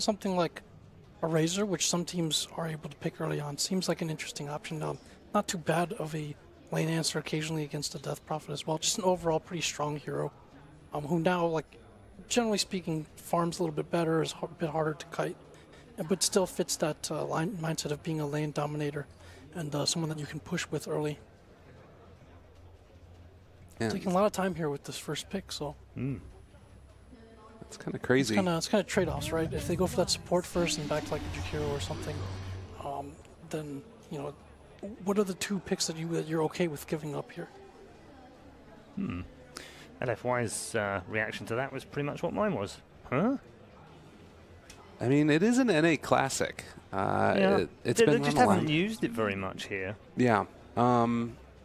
something like a Razor, which some teams are able to pick early on, seems like an interesting option. Not too bad of a lane answer occasionally against a Death Prophet as well. Just an overall pretty strong hero, who now, like, generally speaking, farms a little bit better, is a bit harder to kite, but still fits that mindset of being a lane dominator and someone that you can push with early. Yeah. Taking a lot of time here with this first pick, so. It's kind of crazy. It's kind of trade-offs, right? If they go for that support first and back to like a Jakiro or something, then, you know, what are the two picks that you're okay with giving up here? LFY's reaction to that was pretty much what mine was. Huh? I mean, it is an NA classic. Yeah. It's They been just run a lot. haven't used it very much here. Yeah.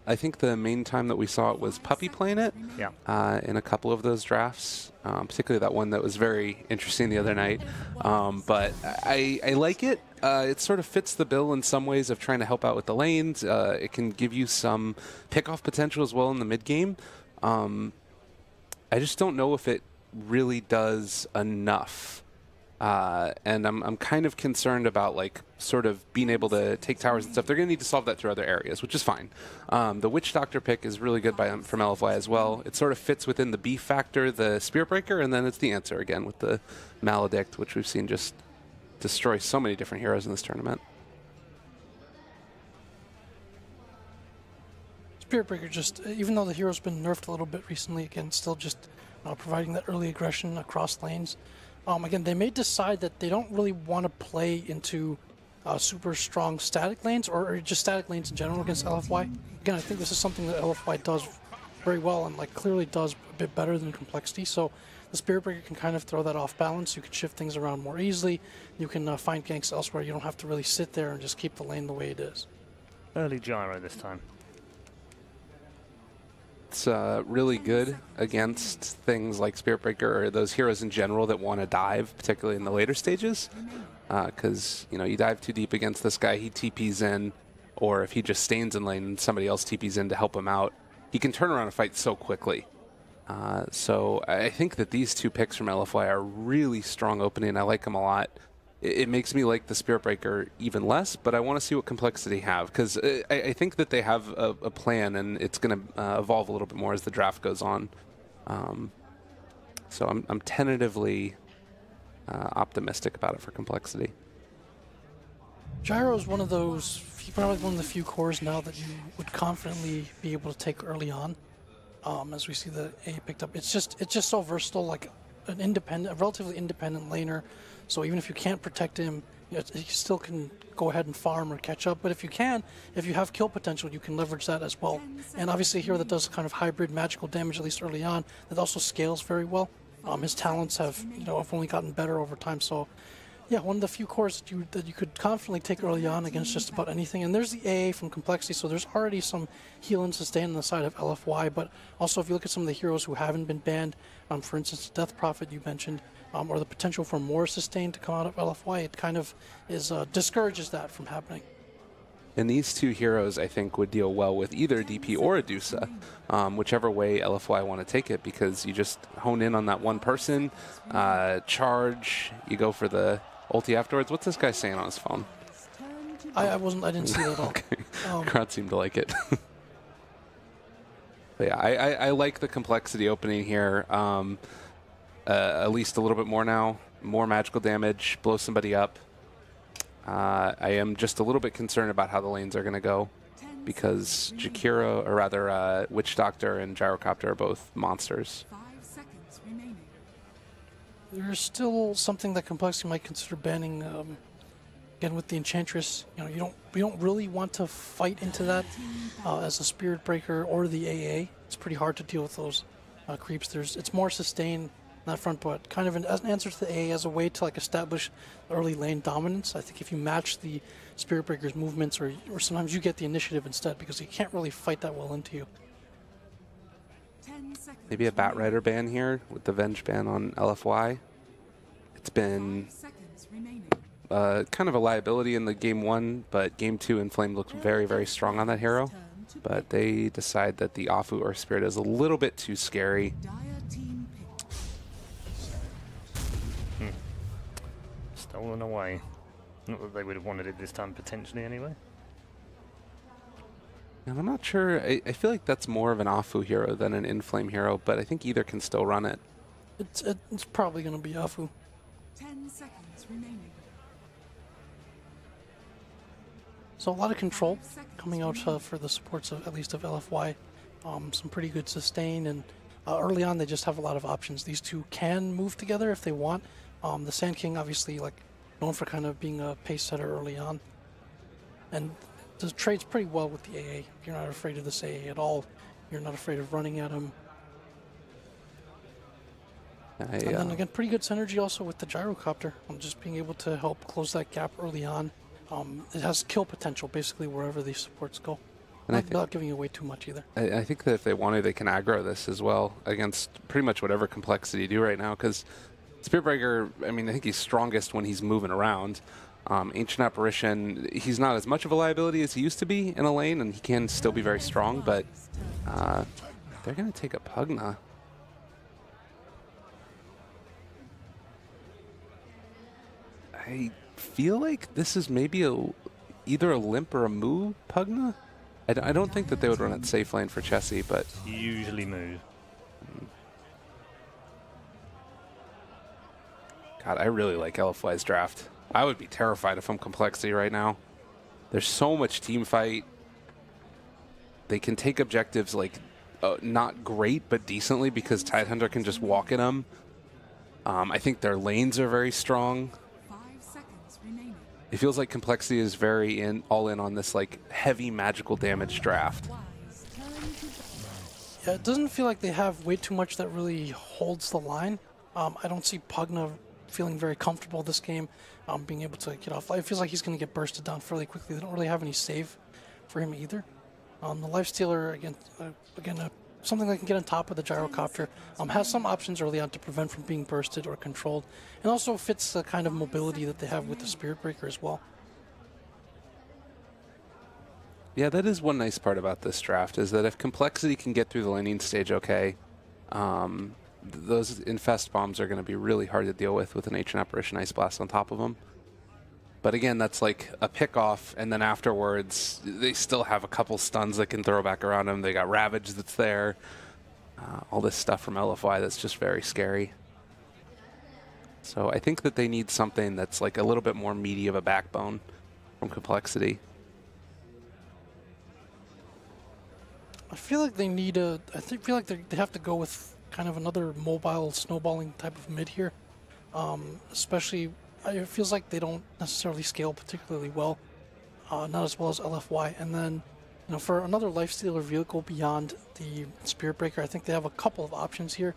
I think the main time that we saw it was Puppy playing it. Yeah. In a couple of those drafts, particularly that one that was very interesting the other night. But I like it. It sort of fits the bill in some ways of trying to help out with the lanes. It can give you some pick-off potential as well in the mid-game. I just don't know if it really does enough. And I'm kind of concerned about, like, sort of being able to take towers and stuff. They're going to need to solve that through other areas, which is fine. The Witch Doctor pick is really good from LFY as well. It sort of fits within the beef factor, the Spirit Breaker, and then it's the answer again with the Maledict, which we've seen just destroy so many different heroes in this tournament. Spirit Breaker just, even though the hero's been nerfed a little bit recently, again, still just providing that early aggression across lanes. Again, they may decide that they don't really want to play into super strong static lanes or just static lanes in general against LFY. Again, I think this is something that LFY does very well and, like, clearly does a bit better than compLexity. So the Spirit Breaker can kind of throw that off balance. You can shift things around more easily. You can find ganks elsewhere. You don't have to really sit there and just keep the lane the way it is. Early gyro this time. It's really good against things like Spirit Breaker or those heroes in general that want to dive, particularly in the later stages. Because, you know, you dive too deep against this guy, he TPs in, or if he just stays in lane and somebody else TPs in to help him out, he can turn around a fight so quickly. So I think that these two picks from LFY are really strong opening. I like them a lot. It makes me like the Spirit Breaker even less, but I want to see what compLexity have, because I think that they have a plan, and it's going to evolve a little bit more as the draft goes on. So I'm tentatively optimistic about it for compLexity. Gyro is one of those, probably one of the few cores now that you would confidently be able to take early on. As we see the A picked up, it's just so versatile, like a relatively independent laner. So even if you can't protect him, you still can go ahead and farm or catch up. But if you have kill potential, you can leverage that as well. And obviously a hero that does kind of hybrid magical damage, at least early on, that also scales very well. His talents have only gotten better over time. So yeah, one of the few cores that you could confidently take early on against just about anything. And there's the AA from compLexity, so there's already some heal and sustain on the side of LFY. But also, if you look at some of the heroes who haven't been banned, for instance, Death Prophet you mentioned, or the potential for more sustain to come out of LFY, it kind of discourages that from happening. And these two heroes, I think, would deal well with either DP or a Dusa, whichever way LFY want to take it, because you just hone in on that one person, charge, you go for the ulti afterwards. What's this guy saying on his phone? I didn't see that at all. Okay. Crowd seemed to like it. But yeah, I like the compLexity opening here. At least a little bit more now. More magical damage, blow somebody up. I am just a little bit concerned about how the lanes are going to go, because Jakiro, or rather Witch Doctor and Gyrocopter are both monsters. There's still something that compLexity might consider banning. Again, with the Enchantress, you don't really want to fight into that as a Spirit Breaker or the AA. It's pretty hard to deal with those creeps. It's more sustain on that front, but kind of as an answer to the AA, as a way to, like, establish early lane dominance. I think if you match the Spirit Breaker's movements, or sometimes you get the initiative instead, because you can't really fight that well into you. Maybe a Batrider ban here with the Venge ban on LFY. It's been kind of a liability in the game 1, but game 2 Inflame looked very, very strong on that hero. But they decide that the Afu or Spirit is a little bit too scary. Stolen away. Not that they would have wanted it this time, potentially, anyway. And I'm not sure. I feel like that's more of an Afu hero than an Inflame hero, but I think either can still run it. It's probably going to be Afu. 10 seconds remaining. So a lot of control coming out for the supports, of, at least of LFY. Some pretty good sustain, and early on they just have a lot of options. These two can move together if they want. The Sand King, obviously, like known for kind of being a pace setter early on, and does trades pretty well with the AA. You're not afraid of this AA at all. You're not afraid of running at him. And then again, pretty good synergy also with the gyrocopter. Just being able to help close that gap early on. It has kill potential basically wherever these supports go. And without giving away too much either. I think that if they want to, they can aggro this as well against pretty much whatever complexity do right now. Because Spiritbreaker, I mean, I think he's strongest when he's moving around. Ancient Apparition, he's not as much of a liability as he used to be in a lane, and he can still be very strong, but they're going to take a Pugna. I feel like this is maybe either a limp or a moo Pugna. I don't think that they would run it safe lane for Chessie, but usually move. God, I really like LFY's draft. I would be terrified if I'm complexity right now. There's so much team fight. They can take objectives like not great, but decently because Tidehunter can just walk in them. I think their lanes are very strong. It feels like complexity is very all in on this like heavy magical damage draft. Yeah, it doesn't feel like they have way too much that really holds the line. I don't see Pugna feeling very comfortable this game, being able to get off. It feels like he's going to get bursted down fairly quickly. They don't really have any save for him either. The Lifestealer, again, something that can get on top of the gyrocopter, has some options early on to prevent from being bursted or controlled, and also fits the kind of mobility that they have with the Spiritbreaker as well. Yeah, that is one nice part about this draft, is that if complexity can get through the laning stage okay, those infest bombs are going to be really hard to deal with an Ancient Apparition Ice Blast on top of them. But again, that's like a pick-off, and then afterwards, they still have a couple stuns that can throw back around them. They got Ravage that's there. All this stuff from LFY that's just very scary. So I think that they need something that's like a little bit more meaty of a backbone from complexity. I feel like they need a... feel like they have to go with kind of another mobile snowballing type of mid here. Especially... It feels like they don't necessarily scale particularly well, not as well as LFY. And then, for another Lifestealer vehicle beyond the Spiritbreaker, I think they have a couple of options here.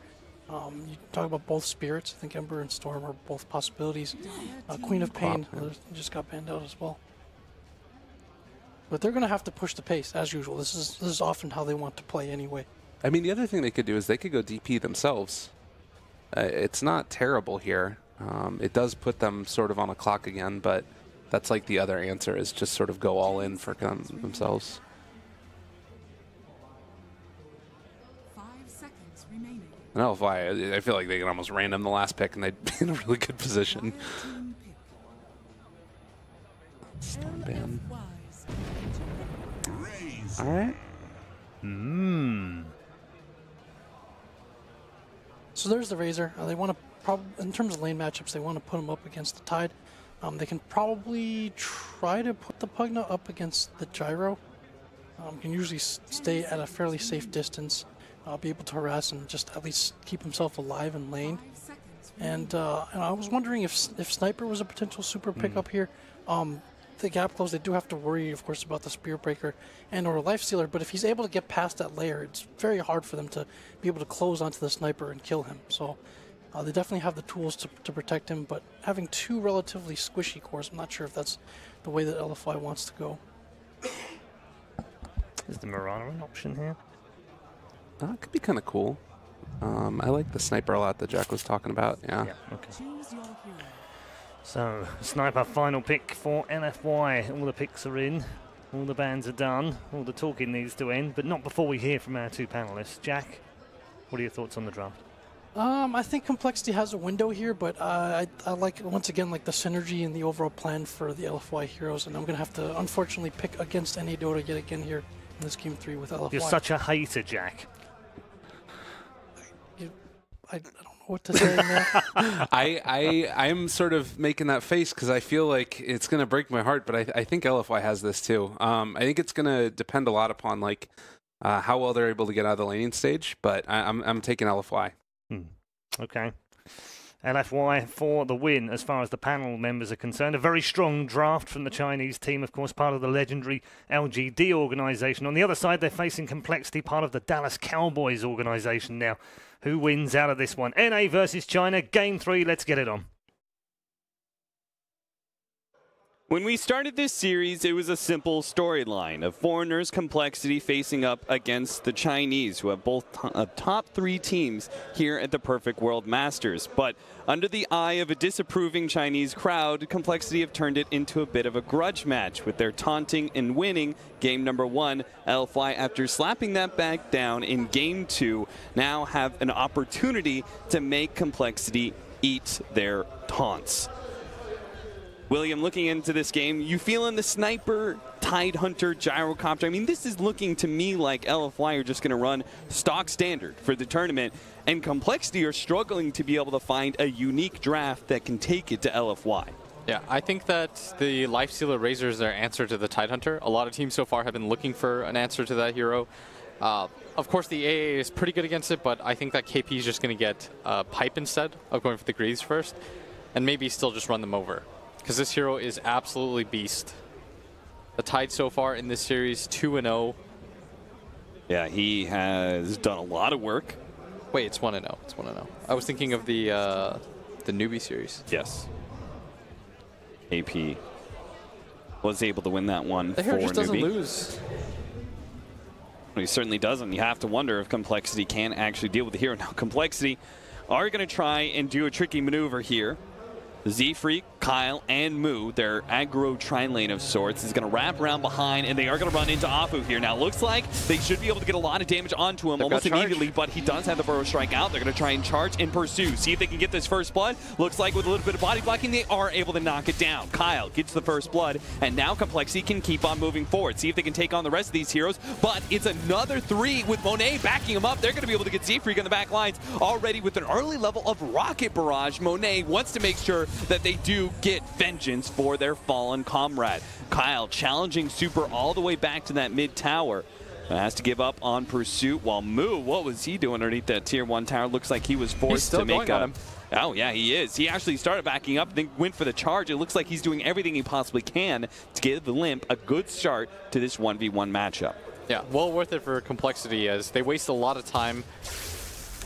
You talk about both spirits. I think Ember and Storm are both possibilities. Queen of Pain just got banned out as well. But they're going to have to push the pace as usual. This is often how they want to play anyway. I mean, the other thing they could do is they could go DP themselves. It's not terrible here. It does put them sort of on a clock again, but that's like the other answer, is just sort of go all in for themselves. 5 seconds remaining. And LFY, I feel like they can almost random the last pick and they'd be in a really good position. Storm ban. All right. So there's the Razor. They want to in terms of lane matchups, they want to put them up against the Tide. They can probably try to put the Pugna up against the Gyro. Can usually stay at a fairly safe distance, be able to harass and just at least keep himself alive in lane. And I was wondering if Sniper was a potential super pickup here. The gap close, they do have to worry, of course, about the Spiritbreaker and or Lifestealer, but if he's able to get past that layer, it's very hard for them to be able to close onto the Sniper and kill him. So they definitely have the tools to protect him, but having two relatively squishy cores, I'm not sure if that's the way that LFY wants to go. Is the Mirana an option here? It could be kind of cool. I like the Sniper a lot that Jack was talking about. Yeah. Okay. So, Sniper final pick for LFY. All the picks are in. All the bans are done. All the talking needs to end, but not before we hear from our two panelists. Jack, what are your thoughts on the draft? I think complexity has a window here, but I like, once again, like the synergy and the overall plan for the LFY heroes, and I'm going to have to, unfortunately, pick against any Dota yet again here in this game 3 with LFY. You're such a hater, Jack. I don't know what to say, man. I'm sort of making that face because I feel like it's going to break my heart, but I think LFY has this too. I think it's going to depend a lot upon like how well they're able to get out of the laning stage, but I'm taking LFY. Okay. LFY for the win as far as the panel members are concerned. A very strong draft from the Chinese team, of course, part of the legendary LGD organization. On the other side, they're facing complexity, part of the Dallas Cowboys organization now. Who wins out of this one? NA versus China, game 3, let's get it on. When we started this series, it was a simple storyline of foreigners complexity facing up against the Chinese, who have both top 3 teams here at the Perfect World Masters. But under the eye of a disapproving Chinese crowd, complexity have turned it into a bit of a grudge match with their taunting and winning game number 1. LFY, after slapping that back down in game 2, now have an opportunity to make complexity eat their taunts. William, looking into this game, you feeling the sniper, Tidehunter, gyrocopter? I mean, this is looking to me like LFY are just going to run stock standard for the tournament, and complexity are struggling to be able to find a unique draft that can take it to LFY. Yeah, I think that the Lifestealer Razor is their answer to the Tidehunter. A lot of teams so far have been looking for an answer to that hero. Of course, the AA is pretty good against it, but I think that KP is just going to get Pipe instead of going for the Greaves first, and maybe still just run them over. Because this hero is absolutely beast. The Tide so far in this series, 2-0. Yeah, he has done a lot of work. Wait, it's 1-0. It's 1-0. I was thinking of the newbie series. Yes. AP was able to win that one. The hero just doesn't lose. Well, he certainly doesn't. You have to wonder if complexity can actually deal with the hero. Now, complexity are going to try and do a tricky maneuver here. Z-Freak, Kyle, and Moo, their aggro trine lane of sorts, is going to wrap around behind, and they are going to run into Afu here. Now, looks like they should be able to get a lot of damage onto him almost immediately, but he does have the Burrow Strike out. They're going to try and charge and pursue, see if they can get this first blood. Looks like with a little bit of body blocking, they are able to knock it down. Kyle gets the first blood, and now complexity can keep on moving forward. See if they can take on the rest of these heroes, but it's another 3 with Monet backing him up. They're going to be able to get Z-Freak on the back lines already with an early level of Rocket Barrage. Monet wants to make sure that they do get vengeance for their fallen comrade. Kyle challenging Super all the way back to that mid tower. Has to give up on pursuit, while Moo, what was he doing underneath that tier 1 tower? Looks like he was forced to make a... Oh, yeah, he is. He actually started backing up, then went for the charge. It looks like he's doing everything he possibly can to give the Limp a good start to this 1v1 matchup. Yeah, well worth it for complexity, as they waste a lot of time.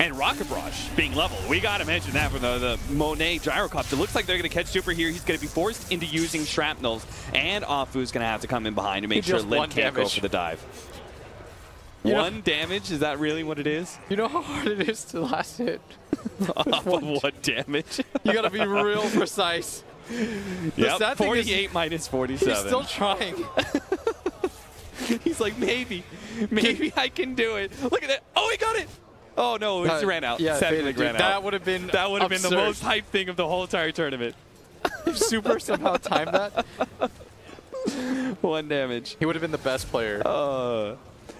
And Rocket Barrage being leveled. We got to mention that for the Monet gyrocopter. It looks like they're going to catch Super here. He's going to be forced into using shrapnels, and Afu's going to have to come in behind to make sure Lim can't go for the dive. One damage? Is that really what it is? You know how hard it is to last hit? What damage? You got to be real precise. Yep, 48 minus 47. He's still trying. He's like, maybe I can do it. Look at that. Oh, he got it. Oh no, he ran out. Yeah, ran out. That would have been the most hyped thing of the whole entire tournament. If Super somehow timed that, 1 damage. he would have been the best player. All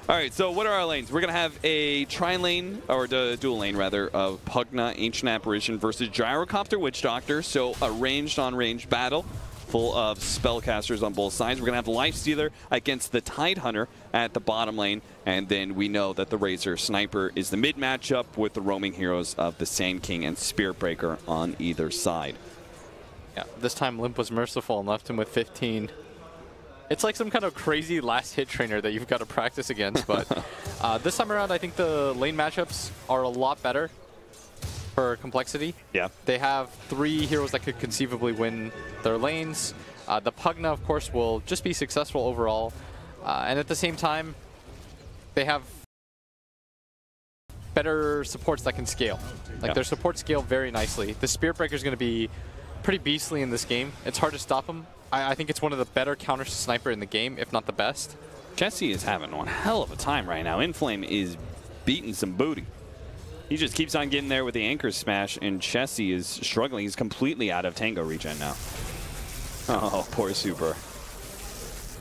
right, so what are our lanes? We're going to have a tri lane, or the dual lane rather, of Pugna, Ancient Apparition versus Gyrocopter, Witch Doctor. So a ranged on range battle full of spellcasters on both sides. We're going to have the Lifestealer against the Tidehunter at the bottom lane. And then we know that the Razor Sniper is the mid matchup with the roaming heroes of the Sand King and Spirit Breaker on either side. Yeah, this time Limp was merciful and left him with 15. It's like some kind of crazy last hit trainer that you've got to practice against, but this time around I think the lane matchups are a lot better for complexity. Yeah. They have 3 heroes that could conceivably win their lanes. The Pugna, of course, will just be successful overall. And at the same time, they have better supports that can scale. Like their support scale very nicely. The Spirit Breaker is going to be pretty beastly in this game. It's hard to stop him. I think it's one of the better counters to Sniper in the game, if not the best. Jesse is having one hell of a time right now. Inflame is beating some booty. He just keeps on getting there with the anchor smash, and Chessie is struggling. He's completely out of Tango regen now. Oh, poor Super.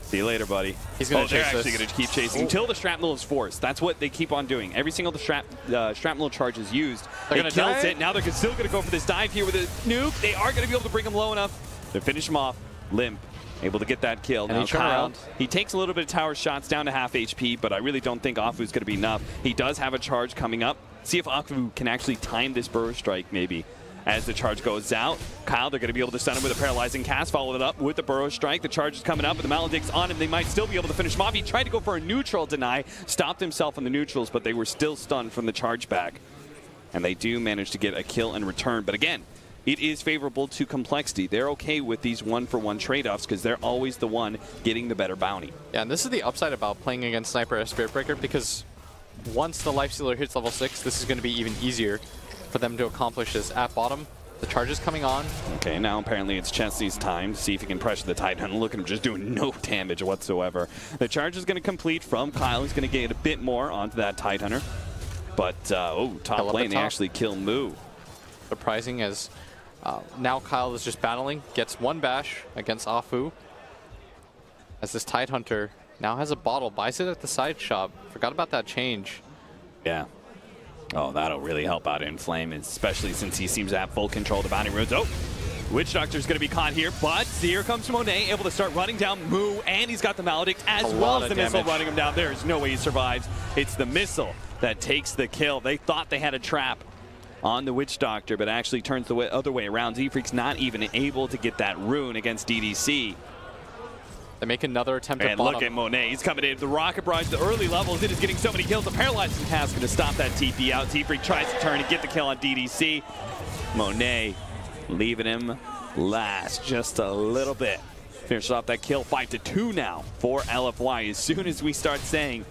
See you later, buddy. He's going to they're chase actually this. going to keep chasing until the shrapnel is forced. That's what they keep on doing. Every single shrapnel charge is used. They're It gonna kills die? it. Now they're still going to go for this dive here with a nuke. They are going to be able to bring him low enough to finish him off. Limp able to get that kill. And Now he turned Kyle, around. he takes a little bit of tower shots down to half HP, but I really don't think Afu's going to be enough. He does have a charge coming up. See if Afu can actually time this burrow strike maybe. As the charge goes out, Kyle, they're going to be able to stun him with a paralyzing cast, follow it up with the burrow strike. The charge is coming up, but the Maledict's on him. They might still be able to finish him off. He tried to go for a neutral deny, stopped himself on the neutrals, but they were still stunned from the charge back. And they do manage to get a kill in return. But again, it is favorable to compLexity. They're okay with these one-for-one trade-offs because they're always the one getting the better bounty. Yeah, and this is the upside about playing against Sniper as Spirit Breaker, because once the Lifestealer hits level 6, this is going to be even easier for them to accomplish this. At bottom, the charge is coming on. Okay, now apparently it's Chessie's time to see if he can pressure the Titan. Look at him just doing no damage whatsoever. The charge is going to complete from Kyle. He's going to get a bit more onto that Tidehunter. But, top lane, they actually kill Moo. Surprising, as now Kyle is just battling, gets one bash against Afu. As this Tidehunter now has a bottle, buys it at the side shop. Forgot about that change. Yeah. Oh, that'll really help out Inflame, especially since he seems to have full control of the bounty runes. Oh, Witch Doctor's going to be caught here, but here comes Monet, able to start running down Moo, and he's got the Maledict as well as the missile running him down. There's no way he survives. It's the missile that takes the kill. They thought they had a trap on the Witch Doctor, but actually turns the other way around. Z-Freak's not even able to get that rune against DDC. They make another attempt at And bottom. look at Monet. He's coming in. The Rocket Barrage, the early levels, it is getting so many kills. The Paralyzing Cast going to stop that TP out. Z-Freak tries to turn and get the kill on DDC. Monet leaving him last just a little bit. Finishes off that kill. 5-2 now for LFY. As soon as we start saying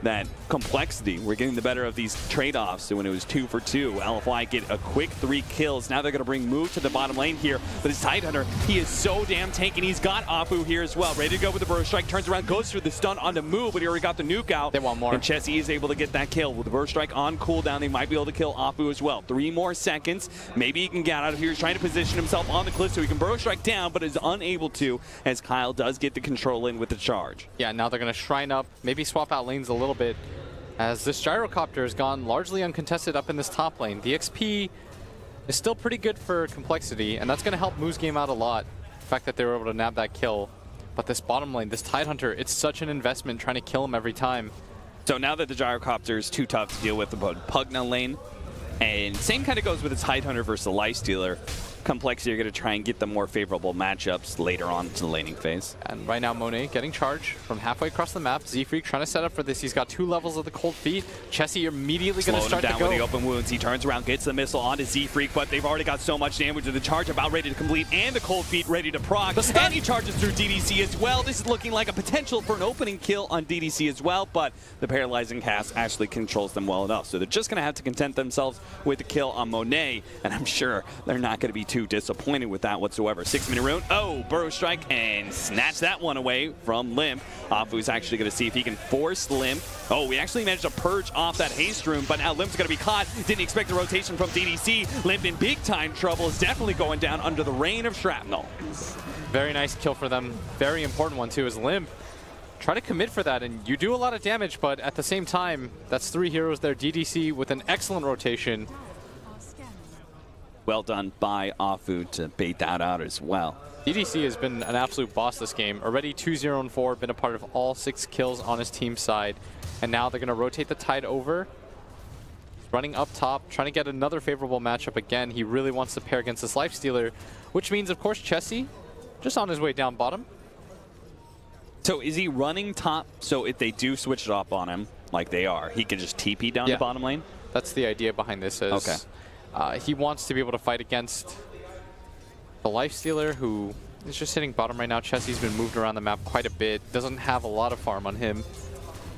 that compLexity, we're getting the better of these trade-offs. So when it was 2 for 2, LFY get a quick 3 kills. Now they're going to bring Moo to the bottom lane here. But his Tidehunter, he is so damn tanky. He's got Afu here as well. Ready to go with the Burrow Strike. Turns around, goes for the stun onto Moo, but he already got the nuke out. They want more. And Chessie is able to get that kill. With the Burrow Strike on cooldown, they might be able to kill Afu as well. 3 more seconds. Maybe he can get out of here. He's trying to position himself on the cliff so he can Burrow Strike down, but is unable to as Kyle does get the control in with the charge. Yeah, now they're going to shrine up, maybe swap out lanes a little bit, as this gyrocopter has gone largely uncontested up in this top lane. The XP is still pretty good for compLexity, and that's going to help Moo's game out a lot. The fact that they were able to nab that kill. But this bottom lane, this Tidehunter, it's such an investment trying to kill him every time. So now that the gyrocopter is too tough to deal with about Pugna lane, and same kind of goes with the Tidehunter versus the Lifestealer, compLexity are going to try and get the more favorable matchups later on to the laning phase. And right now, Monet getting charged from halfway across the map. Z-Freak trying to set up for this. He's got 2 levels of the cold feet. Chessie immediately going to start down to go. with the open wounds. He turns around, gets the missile onto Z-Freak, but they've already got so much damage with the charge about ready to complete and the cold feet ready to proc. And he charges through DDC as well. This is looking like a potential for an opening kill on DDC as well, but the paralyzing cast actually controls them well enough. So they're just going to have to content themselves with the kill on Monet, and I'm sure they're not going to be too disappointed with that whatsoever. 6-minute rune. Oh, Burrow Strike, and snatch that one away from Limp. Afu's actually going to see if he can force Limp. Oh, we actually managed to purge off that haste rune, but now Limp's going to be caught. Didn't expect the rotation from DDC. Limp in big time trouble, is definitely going down under the rain of shrapnel. Very nice kill for them. Very important one too, is Limp. Try to commit for that, and you do a lot of damage, but at the same time, that's 3 heroes there. DDC with an excellent rotation. Well done by Afu to bait that out as well. DDC has been an absolute boss this game. Already 2-0-4, been a part of all 6 kills on his team side. And now they're going to rotate the Tide over. He's running up top, trying to get another favorable matchup again. He really wants to pair against this Lifestealer, which means, of course, Chessie just on his way down bottom. So is he running top, so if they do switch it up on him, like they are, he can just TP down the bottom lane? That's the idea behind this. Is, okay. He wants to be able to fight against the Lifestealer, who is just sitting bottom right now. Chessie's been moved around the map quite a bit. Doesn't have a lot of farm on him.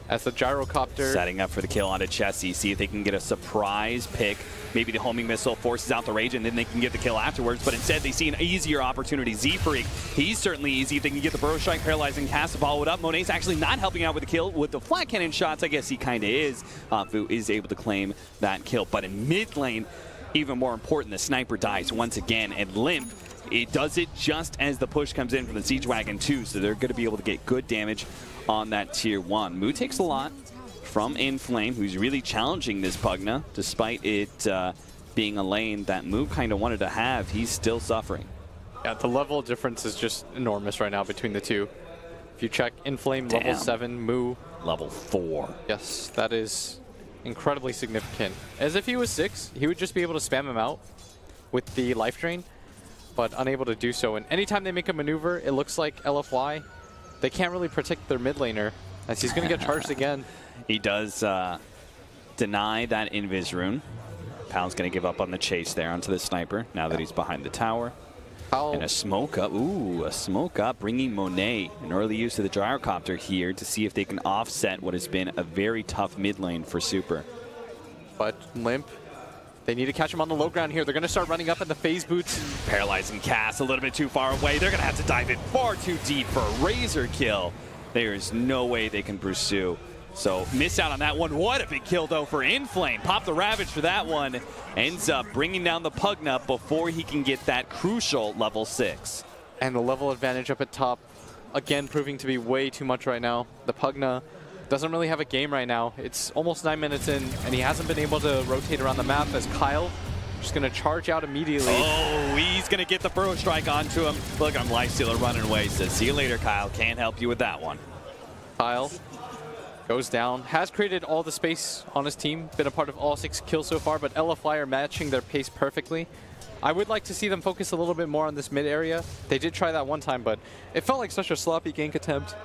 As the gyrocopter setting up for the kill onto Chessie. See if they can get a surprise pick maybe the homing missile forces out the Rage, and then they can get the kill afterwards. But instead, they see an easier opportunity. Z-Freak, he's certainly easy if they can get the Burrow Strike, paralyzing cast to follow it up. Monet's actually not helping out with the kill. With the flat cannon shots, I guess he kind of is. Afu is able to claim that kill. But in mid lane, even more important, the sniper dies once again, and Limp, it does it just as the push comes in from the Siege Wagon too, so they're going to be able to get good damage on that tier 1. Moo takes a lot from Inflame, who's really challenging this Pugna, despite it being a lane that Moo kind of wanted to have. He's still suffering. Yeah, the level difference is just enormous right now between the two. If you check Inflame, level 7, Moo level 4. Yes, that is incredibly significant. As if he was 6, he would just be able to spam him out with the life drain, but unable to do so. And anytime they make a maneuver, it looks like LFY, they can't really protect their mid laner, as he's going to get charged again. He does deny that Invis rune. Pal's going to give up on the chase there onto the sniper now that he's behind the tower. And a smoke up. Ooh, a smoke up, bringing Monet. An early use of the gyrocopter here to see if they can offset what has been a very tough mid lane for Super. But Limp, they need to catch him on the low ground here. They're going to start running up in the phase boots. Paralyzing cast a little bit too far away. They're going to have to dive in far too deep for a Razor kill. There is no way they can pursue. So miss out on that one. What a big kill, though, for Inflame. Pop the Ravage for that one. Ends up bringing down the Pugna before he can get that crucial level 6. And the level advantage up at top, again, proving to be way too much right now. The Pugna doesn't really have a game right now. It's almost 9 minutes in, and he hasn't been able to rotate around the map as Kyle just going to charge out immediately. Oh, he's going to get the Burrow Strike onto him. Look, I'm Lifestealer running away. Says, see you later, Kyle. Can't help you with that one. Kyle goes down, has created all the space on his team, been a part of all 6 kills so far, but LFY are matching their pace perfectly. I would like to see them focus a little bit more on this mid area. They did try that one time, but it felt like such a sloppy gank attempt.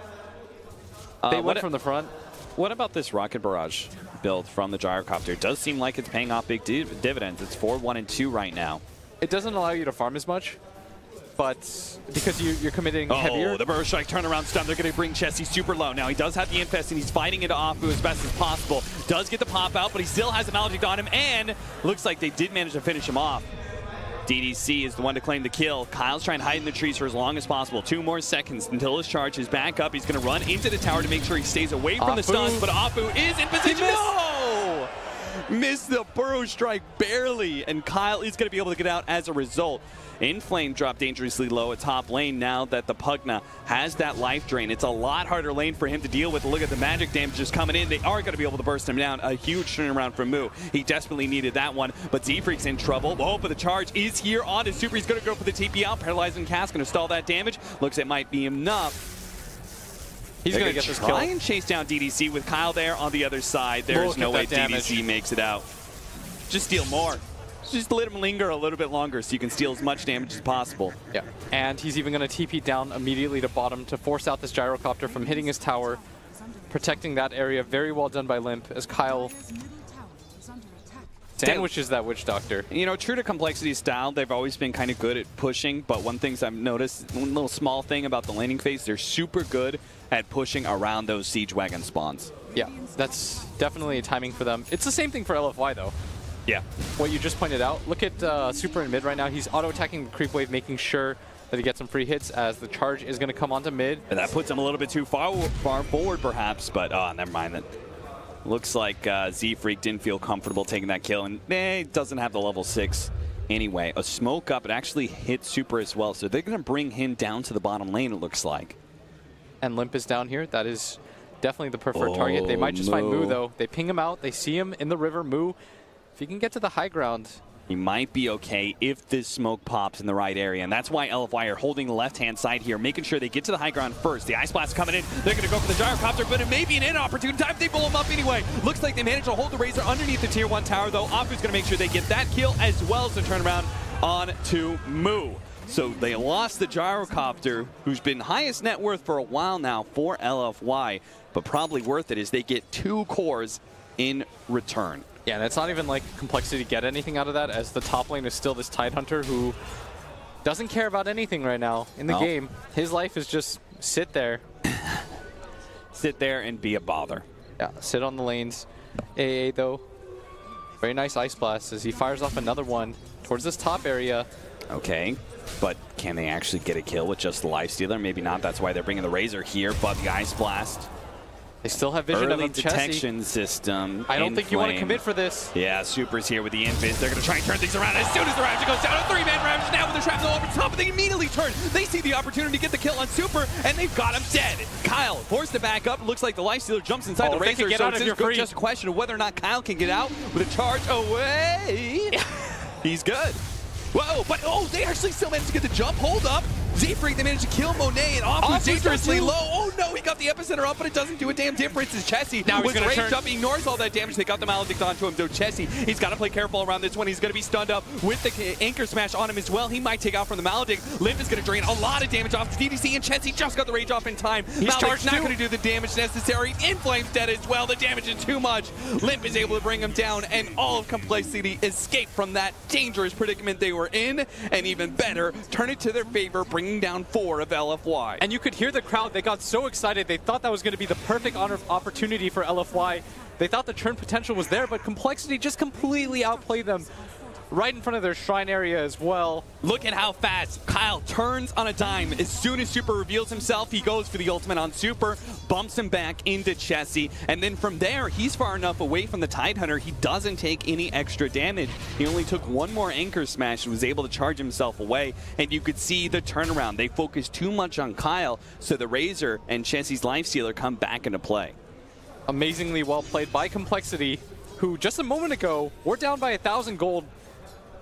They went from the front. What about this Rocket Barrage build from the gyrocopter? It does seem like it's paying off big dividends. It's 4, 1, and 2 right now. It doesn't allow you to farm as much, but because you're committing heavier. Oh, the Burrow Strike turnaround stun. They're going to bring Chessie super low. Now, he does have the Infest, and he's fighting into Afu as best as possible. Does get the pop out, but he still has an Maledict on him, and looks like they did manage to finish him off. DDC is the one to claim the kill. Kyle's trying to hide in the trees for as long as possible. 2 more seconds until his charge is back up. He's going to run into the tower to make sure he stays away from the stuns, but Afu is in position. No! Missed the Burrow Strike barely, and Kyle is going to be able to get out as a result. Inflame dropped dangerously low at top lane now that the Pugna has that life drain. It's a lot harder lane for him to deal with. Look at the magic damage just coming in. They are going to be able to burst him down. A huge turnaround from Moo. He desperately needed that one, but Z-Freak's in trouble. Oh, but the charge is here on his Super. He's going to go for the TP out. Paralyzing cast, going to stall that damage. Looks it might be enough. He's going to get this kill. Try and chase down DDC with Kyle there on the other side. There's no way DDC makes it out. Just steal more. Just let him linger a little bit longer so you can steal as much damage as possible. Yeah, and he's even going to TP down immediately to bottom to force out this gyrocopter from hitting his tower, protecting that area. Very well done by Limp as Kyle sandwiches that Witch Doctor. You know, true to complexity's style, they've always been kind of good at pushing, but one thing I've noticed, one little small thing about the laning phase, they're super good at pushing around those Siege Wagon spawns. Yeah, that's definitely a timing for them. It's the same thing for LFY, though. Yeah. What you just pointed out, look at Super in mid right now. He's auto-attacking the creep wave, making sure that he gets some free hits as the charge is going to come onto mid. And that puts him a little bit too far forward, perhaps, but never mind that. Looks like Z-Freak didn't feel comfortable taking that kill, and doesn't have the level 6 anyway. A smoke up, it actually hit Super as well, so they're going to bring him down to the bottom lane, it looks like. And Limp is down here. That is definitely the preferred target. They might just find Moo, though. They ping him out. They see him in the river. Moo, if he can get to the high ground, he might be okay if this smoke pops in the right area, and that's why LFY are holding the left-hand side here, making sure they get to the high ground first. The Ice Blast coming in. They're going to go for the gyrocopter, but it may be an inopportune time. They blow him up anyway. Looks like they managed to hold the Razor underneath the Tier 1 tower, though. Afu's going to make sure they get that kill as well as the turnaround on to Moo. So they lost the gyrocopter, who's been highest net worth for a while now for LFY, but probably worth it as they get 2 cores in return. Yeah, and it's not even like complexity to get anything out of that, as the top lane is still this Tidehunter who doesn't care about anything right now in the game. His life is just sit there. Sit there and be a bother. Yeah, sit on the lanes. AA, though, Very nice Ice Blast as he fires off another one towards this top area. Okay, but can they actually get a kill with just the Lifestealer? Maybe not. That's why they're bringing the Razor here, but the Ice Blast. They still have vision Early of Chessie. detection system. I don't think you want to commit for this. Yeah, Super's here with the Invis. They're going to try and turn things around. As soon as the Ravage goes down, a 3-man Ravage now with the Shrapnel over the top, but they immediately turn. They see the opportunity to get the kill on Super, and they've got him dead. Kyle forced to back up. Looks like the Lifestealer jumps inside the Razor, so it's just a question of whether or not Kyle can get out with a charge away. He's good. Whoa, but they actually still managed to get the jump. Hold up. Z-Freak, they managed to kill Monet, and Afu dangerously low. Oh no, he got the epicenter up, but it doesn't do a damn difference as Chessie now was raged up. He ignores all that damage. They got the Maledict onto him, though Chessie, he's got to play careful around this one. He's going to be stunned up with the Anchor Smash on him as well. He might take out from the Maledict. Limp is going to drain a lot of damage off the DDC, and Chessie just got the rage off in time. Maledict's not going to do the damage necessary. Inflame's dead as well. The damage is too much. Limp is able to bring him down, and all of compLexity escaped from that dangerous predicament they were in, and even better, turn it to their favor, bringing down 4 of LFY. And you could hear the crowd. They got so excited. They thought that was going to be the perfect opportunity for LFY. They thought the turn potential was there, but compLexity just completely outplayed them right in front of their shrine area as well. Look at how fast Kyle turns on a dime. As soon as Super reveals himself, he goes for the ultimate on Super, bumps him back into Chessie, and then from there, he's far enough away from the Tidehunter, he doesn't take any extra damage. He only took one more Anchor Smash and was able to charge himself away, and you could see the turnaround. They focused too much on Kyle, so the Razor and Chessie's Lifestealer come back into play. Amazingly well played by compLexity, who just a moment ago were down by 1,000 gold.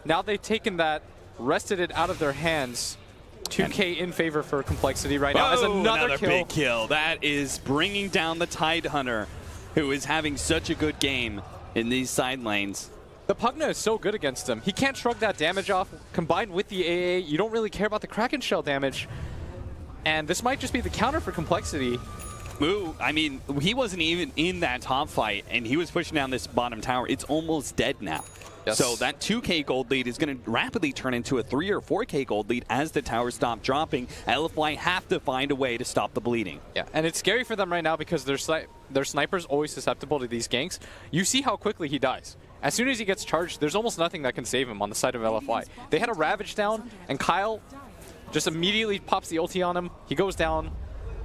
Now they've taken that, wrested it out of their hands. 2K in favor for compLexity right now as another kill. Big kill. That is bringing down the Tidehunter, who is having such a good game in these side lanes. The Pugna is so good against him. He can't shrug that damage off. Combined with the AA, you don't really care about the Kraken Shell damage. And this might just be the counter for compLexity. Ooh, I mean, he wasn't even in that top fight, and he was pushing down this bottom tower. It's almost dead now. Yes. So that 2K gold lead is going to rapidly turn into a 3 or 4K gold lead as the towers stop dropping. LFY have to find a way to stop the bleeding. Yeah, and it's scary for them right now because their sniper's always susceptible to these ganks. You see how quickly he dies. As soon as he gets charged, there's almost nothing that can save him on the side of LFY. They had a Ravage down, and Kyle just immediately pops the ulti on him. He goes down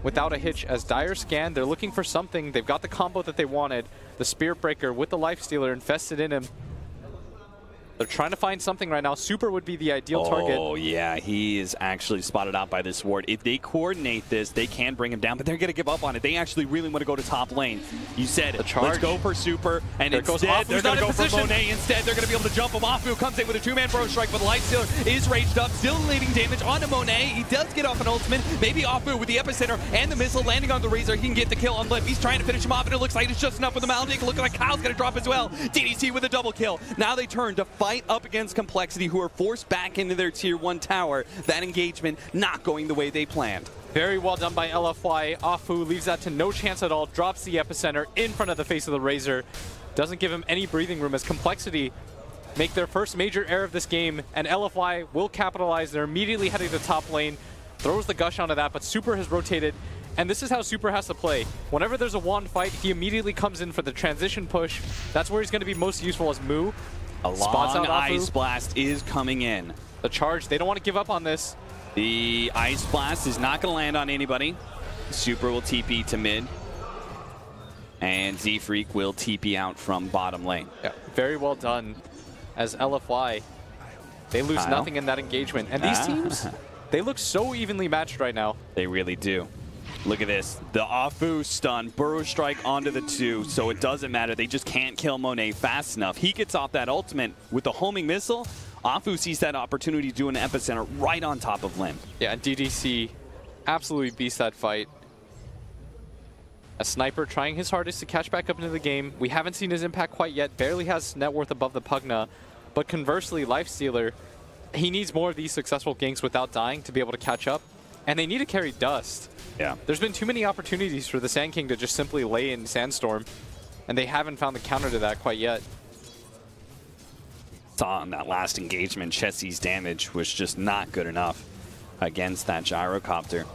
without a hitch as Dire scan. They're looking for something. They've got the combo that they wanted. The Spirit Breaker with the Lifestealer infested in him. They're trying to find something right now. Super would be the ideal target. Oh, yeah, he is actually spotted out by this ward. If they coordinate this, they can bring him down, but they're going to give up on it. They actually really want to go to top lane. You said it. Let's go for Super, and instead, they're going to go for Monet. Instead, they're going to be able to jump him off. Who comes in with a 2-man Bro Strike, but the Lifestealer is raged up, still leaving damage onto Monet. He does get off an ultimate. Maybe Afu with the epicenter and the missile landing on the Razor. He can get the kill on Limp. He's trying to finish him off, and it looks like it's just enough with the Maledict. Looking like Kyle's going to drop as well. DDC with a double kill. Now they turn to fight up against compLexity, who are forced back into their tier 1 tower. That engagement not going the way they planned. Very well done by LFY. Afu leaves that to no chance at all, drops the epicenter in front of the face of the Razor. Doesn't give him any breathing room as compLexity make their first major error of this game, and LFY will capitalize. They're immediately heading to the top lane, throws the gush onto that, but Super has rotated, and this is how Super has to play. Whenever there's a wand fight, he immediately comes in for the transition push. That's where he's going to be most useful as Moo. A long Ice Blast is coming in. The charge, they don't want to give up on this. The Ice Blast is not going to land on anybody. Super will TP to mid. And Z-Freak will TP out from bottom lane. Yeah, very well done. As LFY, they lose nothing in that engagement. And these teams, they look so evenly matched right now. They really do. Look at this. The Afu stun, Burrow Strike onto the 2, so it doesn't matter. They just can't kill Monet fast enough. He gets off that ultimate with the homing missile. Afu sees that opportunity to do an epicenter right on top of Limp. Yeah, and DDC absolutely beats that fight. A Sniper trying his hardest to catch back up into the game. We haven't seen his impact quite yet. Barely has net worth above the Pugna. But conversely, Lifestealer, he needs more of these successful ganks without dying to be able to catch up. And they need to carry Dust. Yeah. There's been too many opportunities for the Sand King to just simply lay in Sandstorm, and they haven't found the counter to that quite yet. Saw in that last engagement, Chessie's damage was just not good enough against that Gyrocopter.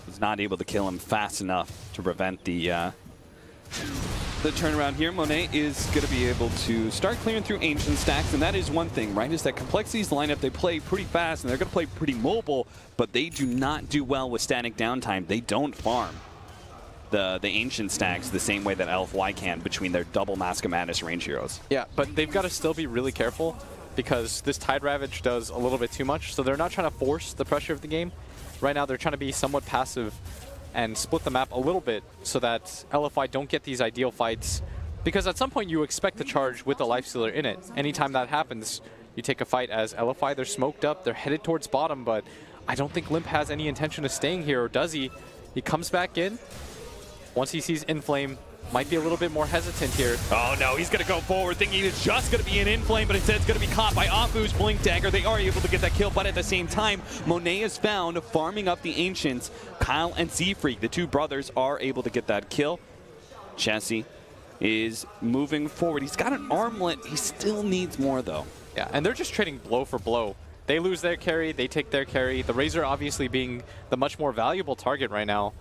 Was not able to kill him fast enough to prevent the the turnaround here, Monet is going to be able to start clearing through Ancient stacks, and that is one thing, right, is that complexity's lineup, they play pretty fast, and they're going to play pretty mobile, but they do not do well with static downtime. They don't farm the Ancient stacks the same way that LFY can between their double Mask of Madness range heroes. Yeah, but they've got to still be really careful because this Tide Ravage does a little bit too much, so they're not trying to force the pressure of the game. Right now, they're trying to be somewhat passive and split the map a little bit so that LFI don't get these ideal fights. Because at some point, you expect the charge with the Lifestealer in it. Anytime that happens, you take a fight as LFI. They're smoked up. They're headed towards bottom, but I don't think Limp has any intention of staying here, or does he? He comes back in. Once he sees Inflame, might be a little bit more hesitant here. Oh no, he's going to go forward thinking it's just going to be an Inflame, but instead it's going to be caught by Afu's Blink Dagger. They are able to get that kill, but at the same time, Monet is found farming up the Ancients. Kyle and Z-Freak, the two brothers, are able to get that kill. Jesse is moving forward. He's got an armlet. He still needs more, though. Yeah, and they're just trading blow for blow. They lose their carry, they take their carry. The Razor obviously being the much more valuable target right now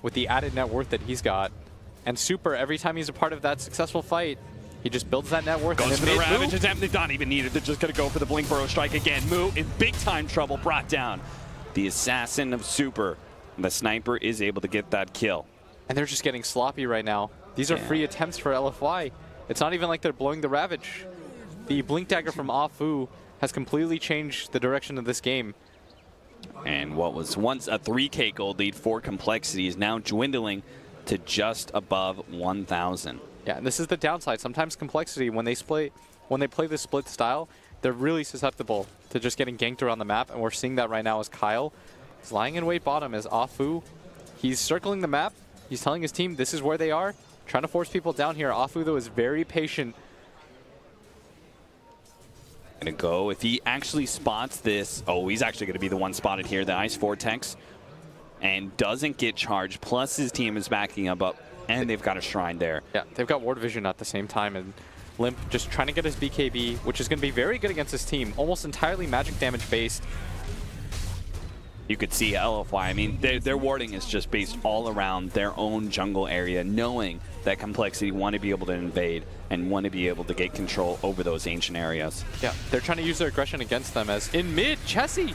with the added net worth that he's got. And Super, every time he's a part of that successful fight, he just builds that net worth. Goes for the Ravage attempt. They don't even need it. They're just going to go for the Blink Burrow Strike again. Moo in big-time trouble, brought down. The Assassin of Super. The Sniper is able to get that kill. And they're just getting sloppy right now. These are free attempts for LFY. It's not even like they're blowing the Ravage. The Blink Dagger from Afu has completely changed the direction of this game. And what was once a 3K gold lead for compLexity is now dwindling to just above 1,000. Yeah, and this is the downside. Sometimes compLexity, when they play this split style, they're really susceptible to just getting ganked around the map, and we're seeing that right now as Kyle is lying in wait bottom as Afu. He's circling the map. He's telling his team this is where they are, trying to force people down here. Afu, though, is very patient. Gonna go, if he actually spots this, oh, he's actually gonna be the one spotted here, the Ice Vortex, and doesn't get charged, plus his team is backing him up, and they've got a Shrine there. Yeah, they've got Ward Vision at the same time, and Limp just trying to get his BKB, which is going to be very good against his team, almost entirely magic damage based. You could see LFY, I mean, their warding is just based all around their own jungle area, knowing that compLexity want to be able to invade and want to be able to get control over those ancient areas. Yeah, they're trying to use their aggression against them as in mid, Chessie.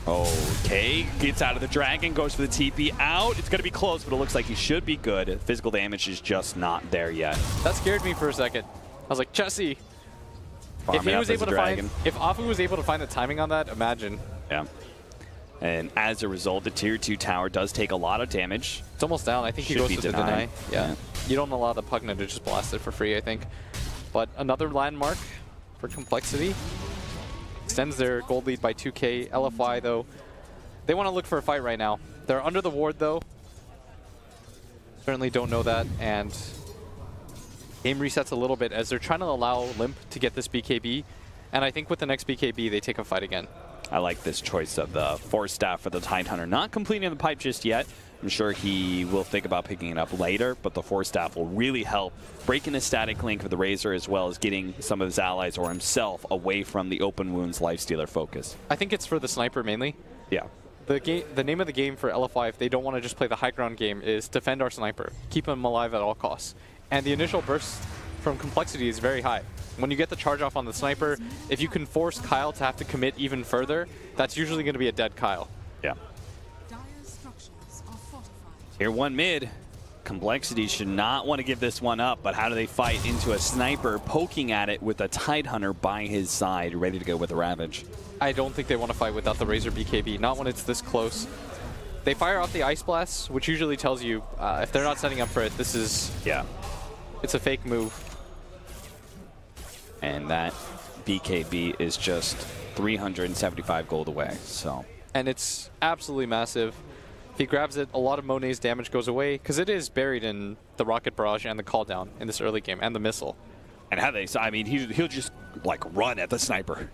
Okay, gets out of the dragon, goes for the TP out. It's going to be close, but it looks like he should be good. Physical damage is just not there yet. That scared me for a second. I was like, Chessie. If he was able to find, if Afu was able to find the timing on that, imagine. Yeah. And as a result, the tier 2 tower does take a lot of damage. It's almost down. I think he goes for the deny. Yeah. You don't allow the Pugna to just blast it for free, I think. But another landmark for compLexity. Extends their gold lead by 2K. LFY, though, they want to look for a fight right now. They're under the ward, though. Certainly don't know that. And game resets a little bit as they're trying to allow Limp to get this BKB. And I think with the next BKB, they take a fight again. I like this choice of the Force Staff for the Tidehunter. Not completing the pipe just yet. I'm sure he will think about picking it up later, but the Force Staff will really help breaking the static link for the Razor, as well as getting some of his allies or himself away from the Open Wounds Lifestealer focus. I think it's for the Sniper mainly. Yeah. The name of the game for LFI, if they don't want to just play the high ground game, is defend our Sniper. Keep him alive at all costs. And the initial burst from compLexity is very high. When you get the charge off on the Sniper, if you can force Kyle to have to commit even further, that's usually going to be a dead Kyle. Yeah. Dire structures are fortified. Tier 1 mid. compLexity should not want to give this one up, but how do they fight into a Sniper poking at it with a Tidehunter by his side, ready to go with the Ravage? I don't think they want to fight without the Razor BKB, not when it's this close. They fire off the Ice Blast, which usually tells you if they're not setting up for it, this is... Yeah. It's a fake move. And that BKB is just 375 gold away, so. And it's absolutely massive. If he grabs it, a lot of Monet's damage goes away, because it is buried in the Rocket Barrage and the Call Down in this early game, and the Missile. And how they, I mean, he'll just like run at the Sniper.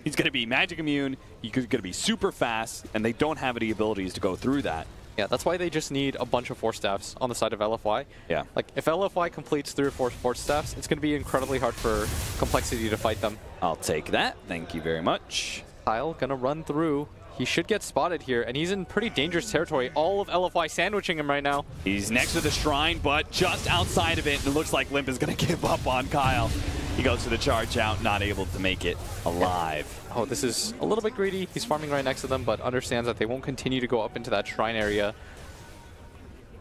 He's going to be magic immune, he's going to be super fast, and they don't have any abilities to go through that. Yeah, that's why they just need a bunch of Force Staffs on the side of LFY. Yeah. Like, if LFY completes 3 or 4 Force Staffs, it's going to be incredibly hard for compLexity to fight them. I'll take that. Thank you very much. Kyle gonna run through. he should get spotted here, and he's in pretty dangerous territory. All of LFY sandwiching him right now. He's next to the shrine, but just outside of it, and it looks like Limp is going to give up on Kyle. He goes for the charge out, not able to make it alive. Oh, this is a little bit greedy. He's farming right next to them, but understands that they won't continue to go up into that shrine area.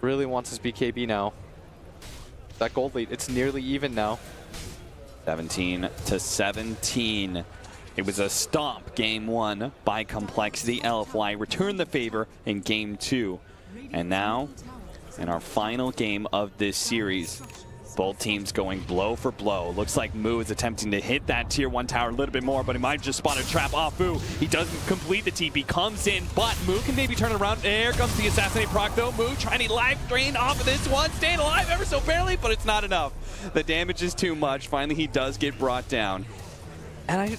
Really wants his BKB now. That gold lead, it's nearly even now. 17-17. It was a stomp game 1 by compLexity. LFY returned the favor in game 2. And now, in our final game of this series, both teams going blow for blow. Looks like Moo is attempting to hit that tier 1 tower a little bit more, but he might just spot a trap off Moo. He doesn't complete the TP, comes in, but Moo can maybe turn it around. There comes the assassinate proc though. Moo trying to life drain off of this one, staying alive ever so barely, but it's not enough. The damage is too much. Finally, he does get brought down. And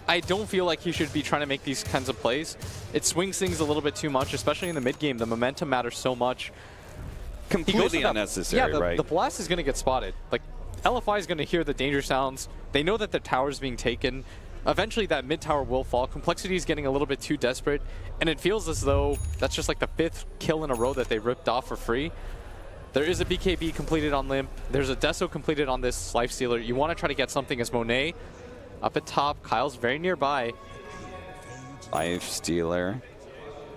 I don't feel like he should be trying to make these kinds of plays. It swings things a little bit too much, especially in the mid game. The momentum matters so much. Completely unnecessary, right? The blast is going to get spotted. Like, LFI is going to hear the danger sounds. They know that the tower is being taken. Eventually, that mid tower will fall. compLexity is getting a little bit too desperate, and it feels as though that's just like the 5th kill in a row that they ripped off for free. There is a BKB completed on Limp. There's a Deso completed on this Lifestealer. You want to try to get something as Monet up at top. Kyle's very nearby. Lifestealer.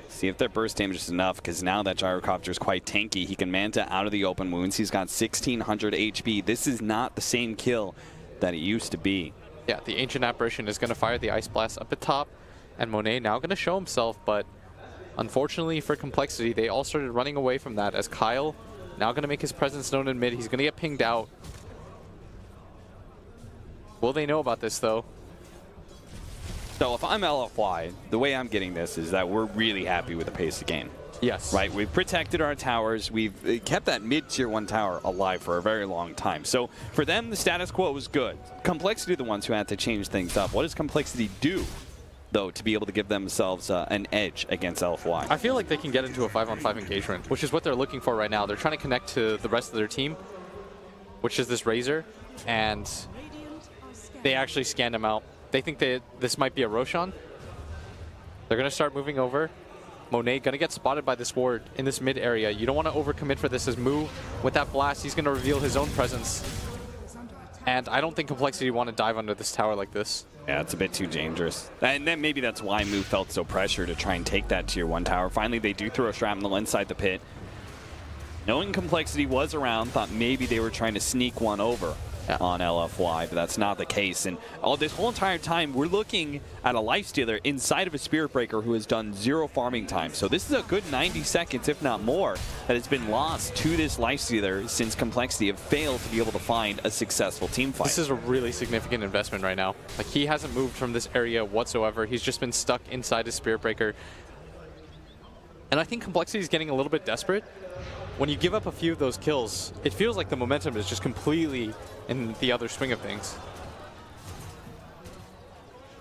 See if their burst damage is enough, because now that Gyrocopter is quite tanky. He can Manta out of the open wounds. He's got 1600 HP. This is not the same kill that it used to be. Yeah, the Ancient Apparition is going to fire the Ice Blast up at top, and Monet now going to show himself, but unfortunately for compLexity, they all started running away from that as Kyle now going to make his presence known in mid. He's going to get pinged out. Will they know about this, though? So if I'm LFY, the way I'm getting this is that we're really happy with the pace of the game. Yes. Right, we've protected our towers. We've kept that mid-tier 1 tower alive for a very long time. So for them, the status quo was good. compLexity are the ones who had to change things up. What does compLexity do, though, to be able to give themselves an edge against LFY? I feel like they can get into a 5-on-5 engagement, which is what they're looking for right now. They're trying to connect to the rest of their team, which is this Razor, and they actually scanned him out. They think that this might be a Roshan. They're going to start moving over. Monet going to get spotted by this ward in this mid area. You don't want to overcommit for this as Moo. With that blast, he's going to reveal his own presence. And I don't think compLexity want to dive under this tower like this. Yeah, it's a bit too dangerous. And then maybe that's why Moo felt so pressured to try and take that tier 1 tower. Finally, they do throw a shrapnel inside the pit. Knowing compLexity was around, thought maybe they were trying to sneak one over on LFY, but that's not the case. And this whole entire time, we're looking at a Lifestealer inside of a Spirit Breaker who has done 0 farming time. So this is a good 90 seconds, if not more, that has been lost to this Lifestealer since compLexity have failed to be able to find a successful team fight. This is a really significant investment right now. Like, he hasn't moved from this area whatsoever. He's just been stuck inside his Spirit Breaker. And I think compLexity is getting a little bit desperate. When you give up a few of those kills, it feels like the momentum is just completely in the other swing of things.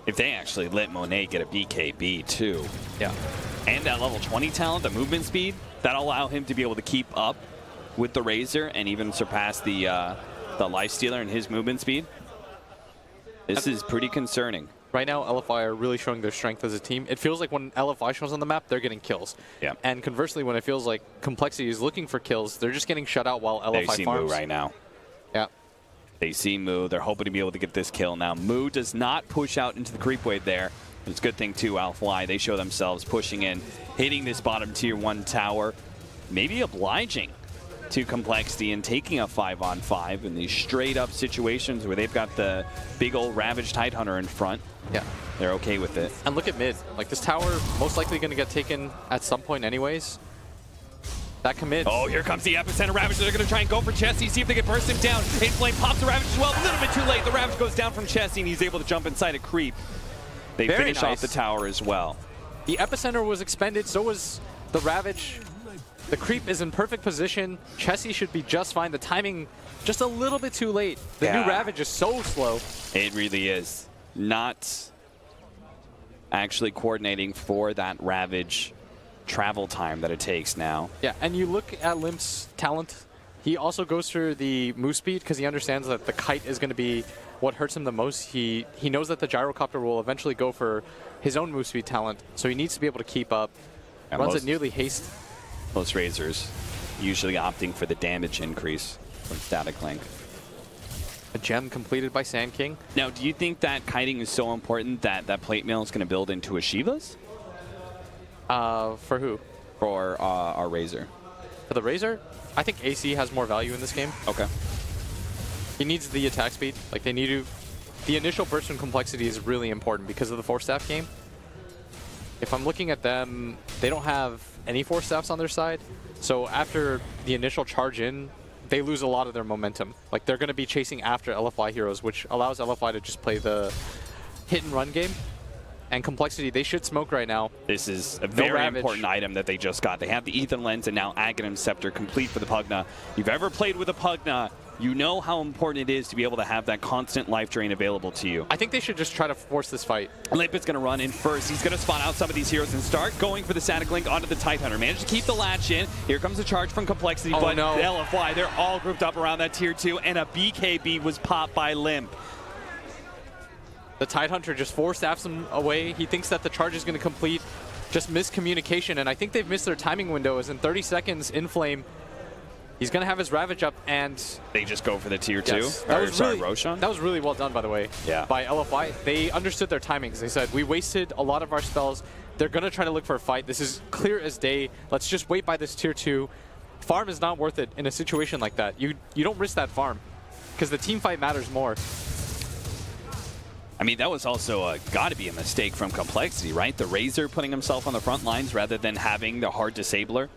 If they actually let Monet get a BKB too. Yeah. And that level 20 talent, the movement speed, that'll allow him to be able to keep up with the Razor and even surpass the Lifestealer in his movement speed. This is pretty concerning. Right now, LFI are really showing their strength as a team. It feels like when LFI shows on the map, they're getting kills. Yeah. And conversely, when it feels like compLexity is looking for kills, they're just getting shut out while LFI They see farms. Moo right now. Yeah. They see Moo. They're hoping to be able to get this kill. Now, Moo does not push out into the creep wave there. It's a good thing, too, LFY. They show themselves pushing in, hitting this bottom tier 1 tower, maybe obliging to compLexity and taking a 5-on-5 in these straight-up situations where they've got the big old Ravage Tidehunter in front. Yeah. They're okay with it. And look at mid. Like, this tower most likely going to get taken at some point anyways. That commit. Oh, here comes the epicenter Ravage. They're going to try and go for Chessie, see if they can burst him down. Flame pops the Ravage as well. A little bit too late. The Ravage goes down from Chessie, and he's able to jump inside a creep. They Very finish off the tower as well. The epicenter was expended, so was the Ravage. The creep is in perfect position. Chessie should be just fine. The timing just a little bit too late. The new Ravage is so slow. It really is. Not actually coordinating for that Ravage travel time that it takes now. Yeah, and you look at Limp's talent. He also goes for the move speed because he understands that the kite is going to be what hurts him the most. He knows that the gyrocopter will eventually go for his own move speed talent, so he needs to be able to keep up. And Runs it nearly haste. Most Razors usually opting for the damage increase from Static Link. A gem completed by Sand King. Now, do you think that kiting is so important that that plate mail is going to build into a Shiva's? For who? For our Razor. For the Razor, I think AC has more value in this game. Okay. He needs the attack speed. Like, they need to... The initial burst from complexity is really important because of the Force Staff game. If I'm looking at them, they don't have any Force Staffs on their side. So after the initial charge in, they lose a lot of their momentum. Like, they're going to be chasing after LFY heroes, which allows LFY to just play the hit and run game. And complexity, they should smoke right now. This is a very important item that they just got. They have the Ethan Lens and now Aghanim Scepter complete for the Pugna. If you've ever played with a Pugna, you know how important it is to be able to have that constant life drain available to you. I think they should just try to force this fight. Limpet's going to run in first. He's going to spot out some of these heroes and start going for the Static Link onto the Tidehunter. Managed to keep the latch in. Here comes the charge from Complexity, but no. LFY, they're all grouped up around that tier 2, and a BKB was popped by Limp. The Tidehunter just Force Staffs him away. He thinks that the charge is going to complete. Just miscommunication, and I think they've missed their timing window, as in 30 seconds in Flame. He's going to have his Ravage up, and... They just go for the tier 2? Yes. Roshan? That was really well done, by the way, yeah. by LFY. They understood their timings. They said, we wasted a lot of our spells. They're going to try to look for a fight. This is clear as day. Let's just wait by this tier 2. Farm is not worth it in a situation like that. You don't risk that farm, because the team fight matters more. I mean, that was also got to be a mistake from Complexity, right? The Razor putting himself on the front lines rather than having the hard disabler.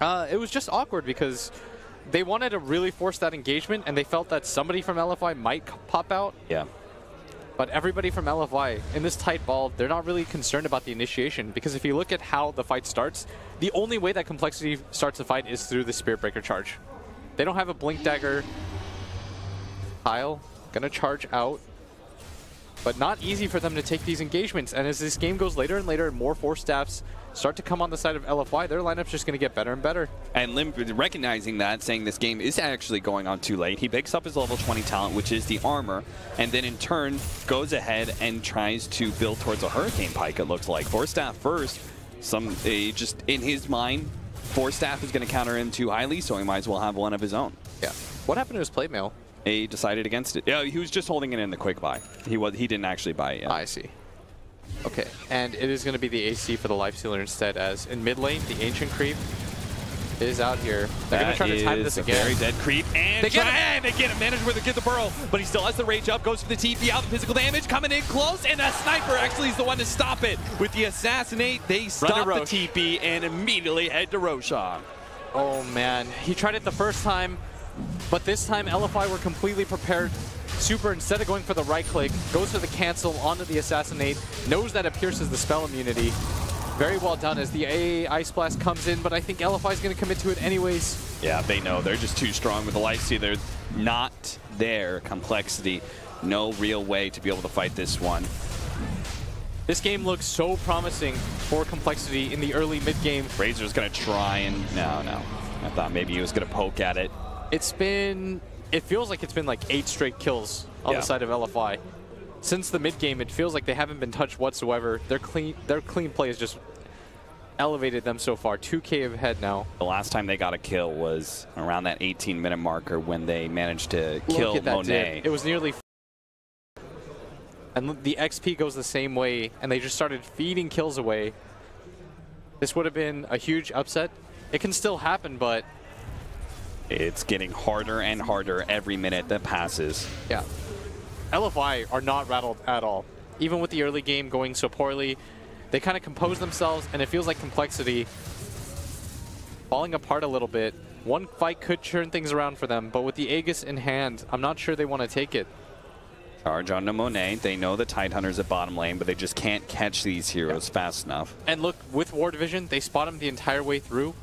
It was just awkward because they wanted to really force that engagement, and they felt that somebody from LFI might pop out. Yeah. But everybody from LFI, in this tight ball, they're not really concerned about the initiation, because if you look at how the fight starts, the only way that Complexity starts the fight is through the Spirit Breaker charge. They don't have a Blink Dagger. Kyle, gonna charge out. But not easy for them to take these engagements. And as this game goes later and later and more Force Staffs start to come on the side of LFY, their lineup's just going to get better and better. And Lim recognizing that, saying this game is actually going on too late, he picks up his level 20 talent, which is the armor, and then in turn goes ahead and tries to build towards a Hurricane Pike, it looks like. Force Staff first, just in his mind, Force Staff is going to counter him too highly, so he might as well have one of his own. Yeah. What happened to his plate mail? He decided against it. Yeah, he was just holding it in the quick buy. He didn't actually buy it yet. I see. Okay, and it is going to be the AC for the Lifestealer instead, as in mid lane, the Ancient Creep is out here. They're going to try to time this again. Very dead creep, and they get him. Managed to get the burrow, but he still has the rage up. Goes for the TP out, the physical damage coming in close, and that sniper actually is the one to stop it. With the assassinate, they stop the TP and immediately head to Roshan. Oh man, he tried it the first time. But this time, LFI were completely prepared. Super, instead of going for the right click, goes for the cancel onto the assassinate, knows that it pierces the spell immunity. Very well done as the AA Ice Blast comes in, but I think LFI is going to commit to it anyways. Yeah, they know. They're just too strong with the Lifestealer. They're not there. Complexity. No real way to be able to fight this one. This game looks so promising for Complexity in the early mid-game. Razor's going to try and... No. I thought maybe he was going to poke at it. It feels like it's been like 8 straight kills on the side of LFI. Since the mid-game, it feels like they haven't been touched whatsoever. Their clean play has just elevated them so far. 2K ahead now. The last time they got a kill was around that 18-minute marker when they managed to kill Monet. It was nearly... And the XP goes the same way, and they just started feeding kills away. This would have been a huge upset. It can still happen, but... It's getting harder and harder every minute that passes. Yeah. LFI are not rattled at all. Even with the early game going so poorly, they kind of compose themselves, and it feels like Complexity falling apart a little bit. One fight could turn things around for them, but with the Aegis in hand, I'm not sure they want to take it. Charge on to Monet. They know the Tidehunter's at bottom lane, but they just can't catch these heroes fast enough. And look, with Ward Vision, they spot him the entire way through.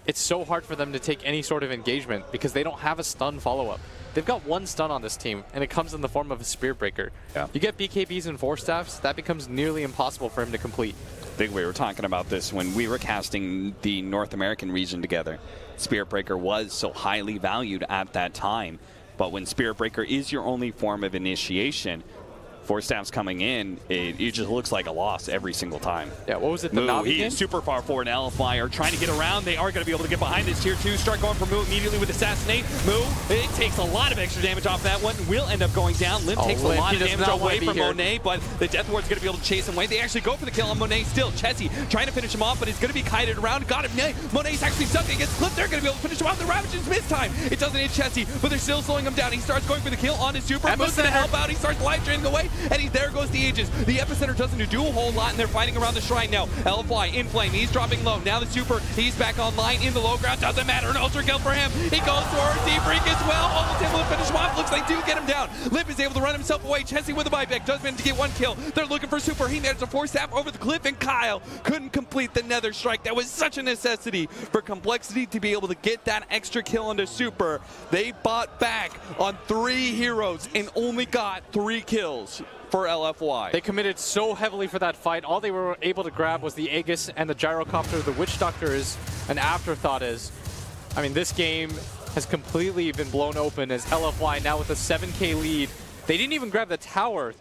It's so hard for them to take any sort of engagement because they don't have a stun follow-up. They've got one stun on this team, and it comes in the form of a Spirit Breaker. Yeah. You get BKBs and Force Staffs, that becomes nearly impossible for him to complete. I think we were talking about this when we were casting the North American region together. Spirit Breaker was so highly valued at that time, But when Spirit Breaker is your only form of initiation, Force Staff's coming in, it just looks like a loss every single time. Yeah, what was it? The Moo, he is super far forward, and LFY are trying to get around. They are going to be able to get behind this tier 2. Start going for Moo immediately with Assassinate. Moo, it takes a lot of extra damage off that one. Will end up going down. Limp takes a lot of damage away from Monet, but the Death Ward's going to be able to chase him away. They actually go for the kill on Monet still. Chessie trying to finish him off, but he's going to be kited around. Got him. Monet's actually stuck against Clip. They're going to be able to finish him off. The Ravages miss time. It doesn't hit Chessie, but they're still slowing him down. He starts going for the kill on his super. Moo's going to help out. He starts life draining away, and there goes the Aegis. The Epicenter doesn't do a whole lot, and they're fighting around the shrine now. LFY in flame. He's dropping low. Now the super. He's back online in the low ground. Doesn't matter. An ultra kill for him. He goes for a deep freak as well. Almost able to finish him off. Looks like they do get him down. Limp is able to run himself away. Chessie with a buyback. Does manage to get one kill. They're looking for super. He managed to force Staff over the cliff, and Kyle couldn't complete the nether strike. That was such a necessity for compLexity to be able to get that extra kill on the super. They bought back on 3 heroes and only got 3 kills for LFY. They committed so heavily for that fight. All they were able to grab was the Aegis and the Gyrocopter. The Witch Doctor is an afterthought. I mean, this game has completely been blown open as LFY now with a 7K lead. They didn't even grab the tower.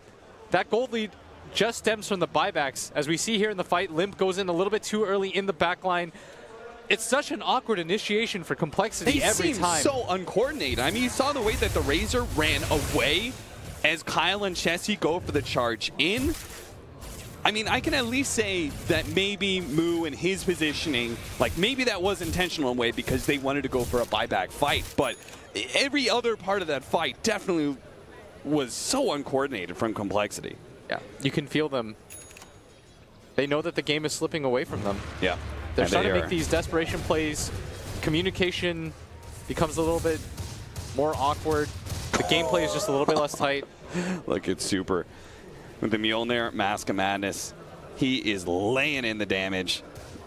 That gold lead just stems from the buybacks. As we see here in the fight, Limp goes in a little bit too early in the backline. It's such an awkward initiation for compLexity every time. They seem so uncoordinated. I mean, you saw the way that the Razor ran away as Kyle and Chessie go for the charge in. I mean, I can at least say that maybe Moo and his positioning, like maybe that was intentional in a way because they wanted to go for a buyback fight, but every other part of that fight definitely was so uncoordinated from compLexity. Yeah, you can feel them. They know that the game is slipping away from them. Yeah. They're starting to make these desperation plays. Communication becomes a little bit more awkward. The gameplay is just a little bit less tight. Look at Super. With the Mjolnir, Mask of Madness, he is laying in the damage,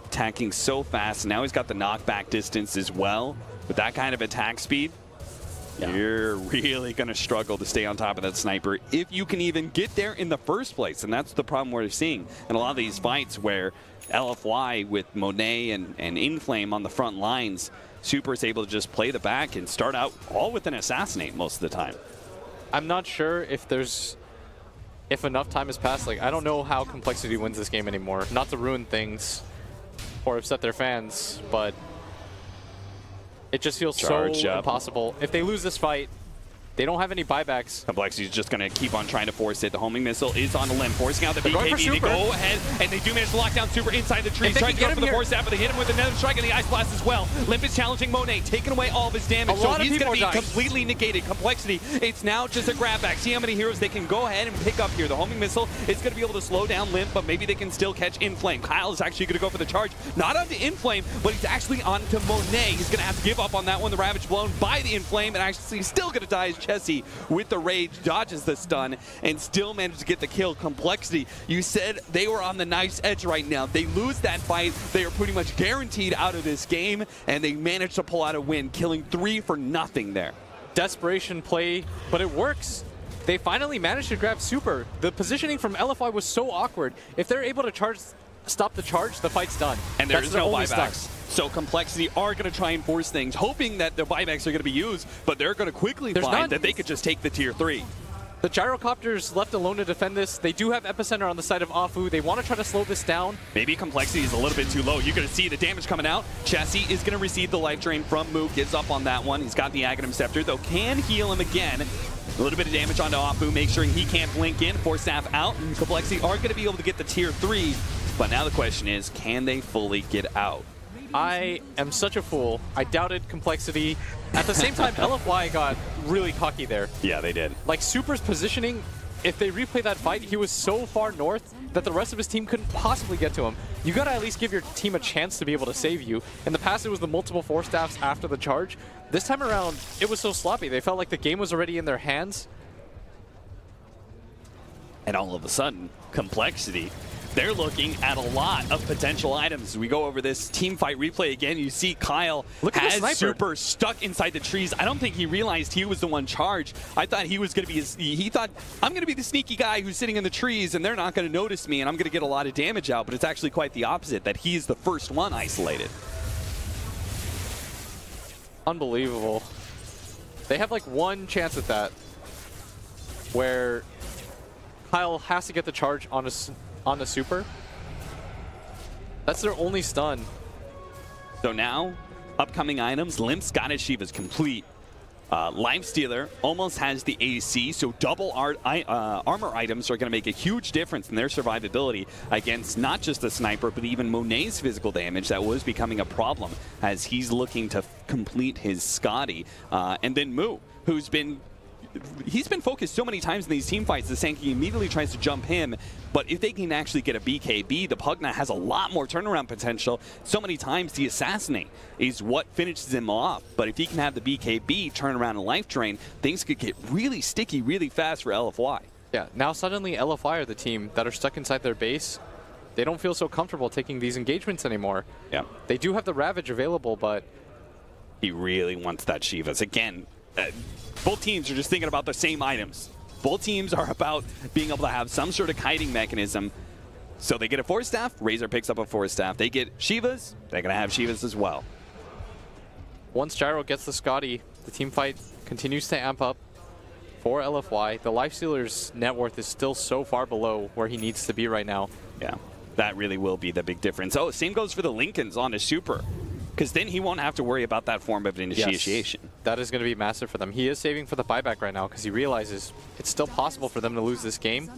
attacking so fast. Now he's got the knockback distance as well. With that kind of attack speed, you're really going to struggle to stay on top of that sniper if you can even get there in the first place. And that's the problem we're seeing in a lot of these fights where LFY with Monet and Inflame on the front lines, Super is able to just play the back and start out all with an Assassinate most of the time. I'm not sure if enough time has passed. Like, I don't know how compLexity wins this game anymore. Not to ruin things or upset their fans, but it just feels so impossible. If they lose this fight, they don't have any buybacks. compLexity's just going to keep on trying to force it. The homing missile is on the limb, forcing out the BKB. They go ahead, and they do manage to lock down Super inside the trees. Trying to go for the force staff, but they hit him with another strike and the Ice Blast as well. Limp is challenging Monet, taking away all of his damage, so he's going to be completely negated. compLexity, it's now just a grab back. See how many heroes they can go ahead and pick up here. The homing missile is going to be able to slow down Limp, but maybe they can still catch Inflame. Kyle is actually going to go for the charge, not onto Inflame, but he's actually onto Monet. He's going to have to give up on that one. The Ravage blown by the Inflame, and actually still going to die as Chessie with the rage, dodges the stun, and still manages to get the kill. compLexity, you said they were on the knife's edge right now. They lose that fight, they are pretty much guaranteed out of this game, and they managed to pull out a win, killing 3 for nothing there. Desperation play, but it works. They finally managed to grab Super. The positioning from LFY was so awkward. If they're able to stop the charge, the fight's done. And there's no buybacks. So compLexity are going to try and force things, hoping that the buybacks are going to be used, but they're going to quickly find that they could just take the tier 3. The Gyrocopter's left alone to defend this. They do have Epicenter on the side of Afu. They want to try to slow this down. Maybe compLexity is a little bit too low. You're going to see the damage coming out. Chessie is going to receive the life drain from Moo. Gives up on that one. He's got the Aghanim Scepter, though can heal him again. A little bit of damage onto Afu, make sure he can't blink in. Force Staff out, and compLexity are going to be able to get the tier 3. But now the question is, can they fully get out? I am such a fool. I doubted compLexity. At the same time, LFY got really cocky there. Yeah, they did. Like, Super's positioning, if they replay that fight, he was so far north that the rest of his team couldn't possibly get to him. You gotta at least give your team a chance to be able to save you. In the past, it was the multiple force staffs after the charge. This time around, it was so sloppy. They felt like the game was already in their hands. And all of a sudden, compLexity, they're looking at a lot of potential items. As we go over this team fight replay again, you see Kyle has Super stuck inside the trees. I don't think he realized he was the one charged. I thought he was going to be, he thought, I'm going to be the sneaky guy who's sitting in the trees and they're not going to notice me and I'm going to get a lot of damage out, but it's actually quite the opposite, that he's the first one isolated. Unbelievable. They have like one chance at that, where Kyle has to get the charge on a super. That's their only stun. So now, upcoming items, Limp's got his Shiva's complete. Lifestealer almost has the AC, so double armor items are going to make a huge difference in their survivability against not just the sniper, but even Monet's physical damage that was becoming a problem as he's looking to complete his Scotty. And then Moo, who's been focused so many times in these team fights, the Sankey immediately tries to jump him, but if they can actually get a BKB, the Pugna has a lot more turnaround potential. So many times the Assassinate is what finishes him off, but if he can have the BKB, turn around and life drain, things could get really sticky really fast for LFY. Yeah, now suddenly LFY are the team that are stuck inside their base. They don't feel so comfortable taking these engagements anymore. Yeah. They do have the Ravage available, but... He really wants that Shivas. Again, both teams are just thinking about the same items. Both teams are about being able to have some sort of kiting mechanism. So they get a Force Staff, Razor picks up a Force Staff. They get Shivas, they're going to have Shivas as well. Once Gyro gets the Scotty, the team fight continues to amp up for LFY. The Lifestealer's net worth is still so far below where he needs to be right now. Yeah, that really will be the big difference. Oh, same goes for the Lincolns on a Super, because then he won't have to worry about that form of initiation. Yes, that is going to be massive for them. He is saving for the buyback right now because he realizes it's still possible for them to lose this game.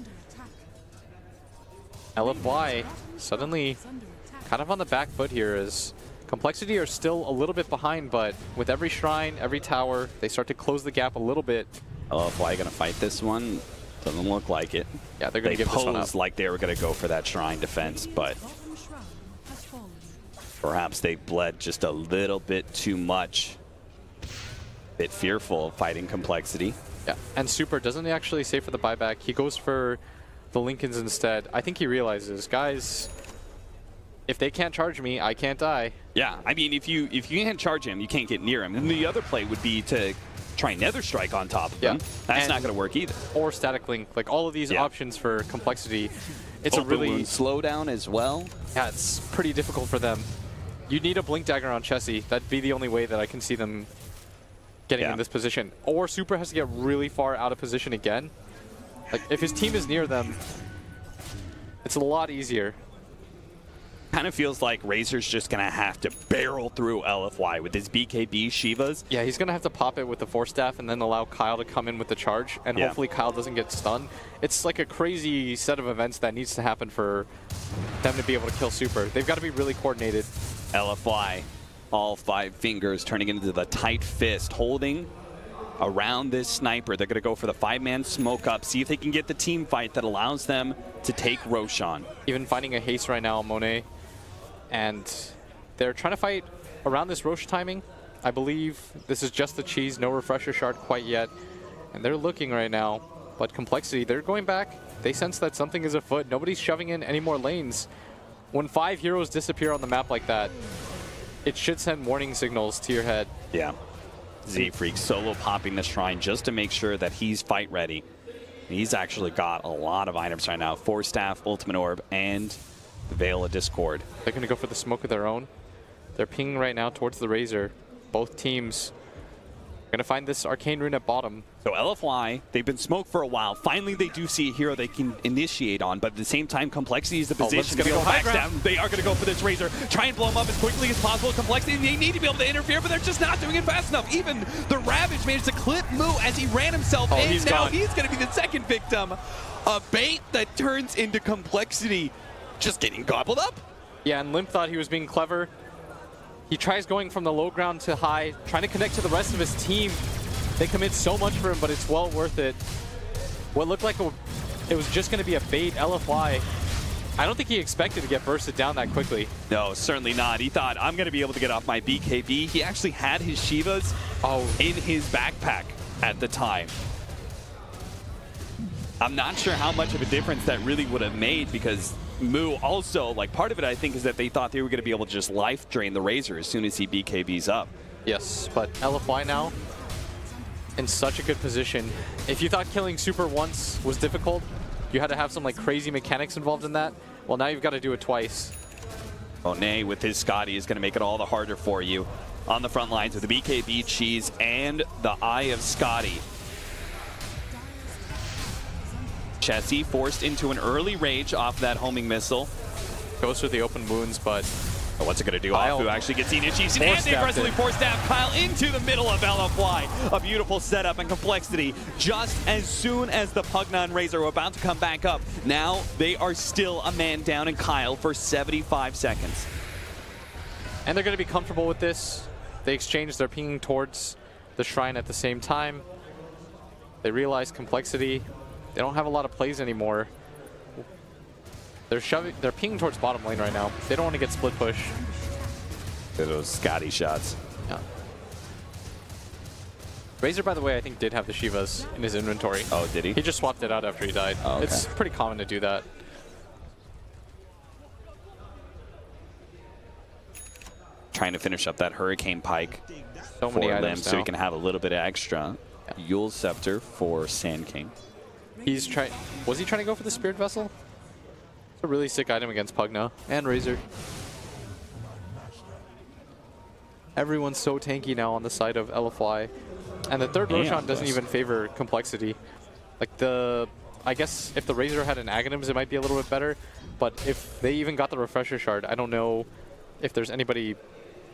LFY suddenly kind of on the back foot here as compLexity are still a little bit behind, but with every shrine, every tower, they start to close the gap a little bit. LFY going to fight this one? Doesn't look like it. Yeah, they're going to give this one up. Like they were going to go for that shrine defense, but perhaps they bled just a little bit too much. Bit fearful of fighting compLexity. Yeah, and Super doesn't actually save for the buyback. He goes for the Lincolns instead. I think he realizes, guys, if they can't charge me, I can't die. Yeah, I mean, if you can't charge him, you can't get near him. And the other play would be to try Nether Strike on top of him. That's not going to work either. Or Static Link, like all of these options for compLexity. It's a really slowdown as well. Yeah, it's pretty difficult for them. You need a Blink Dagger on Chessie. That'd be the only way that I can see them getting in this position. Or Super has to get really far out of position again. Like, if his team is near them, it's a lot easier. Kind of feels like Razor's just going to have to barrel through LFY with his BKB Shivas. Yeah, he's going to have to pop it with the Force Staff and then allow Kyle to come in with the charge. And hopefully Kyle doesn't get stunned. It's like a crazy set of events that needs to happen for them to be able to kill Super. They've got to be really coordinated. LFY, all 5 fingers turning into the tight fist, holding around this sniper. They're going to go for the 5-man smoke up, see if they can get the team fight that allows them to take Roshan. Even finding a haste right now on Monet. And they're trying to fight around this Roche timing. I believe this is just the cheese, no refresher shard quite yet. And they're looking right now. But compLexity, they're going back. They sense that something is afoot. Nobody's shoving in any more lanes. When 5 heroes disappear on the map like that, it should send warning signals to your head. Yeah. Z-Freak solo popping the shrine just to make sure that he's fight ready. He's actually got a lot of items right now. Force Staff, Ultimate Orb, and the Veil of Discord. They're going to go for the smoke of their own. They're pinging right now towards the Razor. Both teams are going to find this Arcane Rune at bottom. So LFY, they've been smoked for a while. Finally, they do see a hero they can initiate on, but at the same time, compLexity is the position. It's going to go back down. They are going to go for this Razor. Try and blow him up as quickly as possible. compLexity, they need to be able to interfere, but they're just not doing it fast enough. Even the Ravage managed to clip Moo as he ran himself in. He's now gone. He's going to be the second victim. A bait that turns into compLexity just getting gobbled up. Yeah, and Limp thought he was being clever. He tries going from the low ground to high, trying to connect to the rest of his team. They commit so much for him, but it's well worth it. What looked like it was just going to be a bait, LFY. I don't think he expected to get bursted down that quickly. No, certainly not. He thought, I'm going to be able to get off my BKB. He actually had his Shivas in his backpack at the time. I'm not sure how much of a difference that really would have made, because Moo also, like, part of it I think is that they thought they were going to be able to just life drain the Razor as soon as he BKBs up. Yes, but LFY now in such a good position. If you thought killing Super once was difficult, you had to have some like crazy mechanics involved in that, well, now you've got to do it twice. Monet with his Scotty is going to make it all the harder for you. On the front lines with the BKB Cheese and the Eye of Scotty. Chessie forced into an early rage off that homing missile. Goes for the open wounds, but What's it going to do? Kyle Who actually gets initiation and they aggressively force down Kyle into the middle of LFY. A beautiful setup and complexity. Just as soon as the Pugna and Razor were about to come back up, now they are still a man down in Kyle for 75 seconds. And they're going to be comfortable with this. They exchange their pinging towards the shrine at the same time. They realize complexity. They don't have a lot of plays anymore. They're pinging towards bottom lane right now. They don't want to get split push. Those Scotty shots. Yeah. Razor, by the way, I think did have the Shivas in his inventory. Oh, did he? He just swapped it out after he died. Oh, okay. It's pretty common to do that. Trying to finish up that Hurricane Pike So many for items Lim, now. so he can have a little bit of extra. Yeah. Yule Scepter for Sand King. He's trying. Was he trying to go for the Spirit Vessel? It's a really sick item against Pugna and Razor. Everyone's so tanky now on the side of LFY. And the third Roshan doesn't even favor complexity. Like I guess if the Razor had an Aghanims, it might be a little bit better. But if they even got the Refresher Shard, I don't know if there's anybody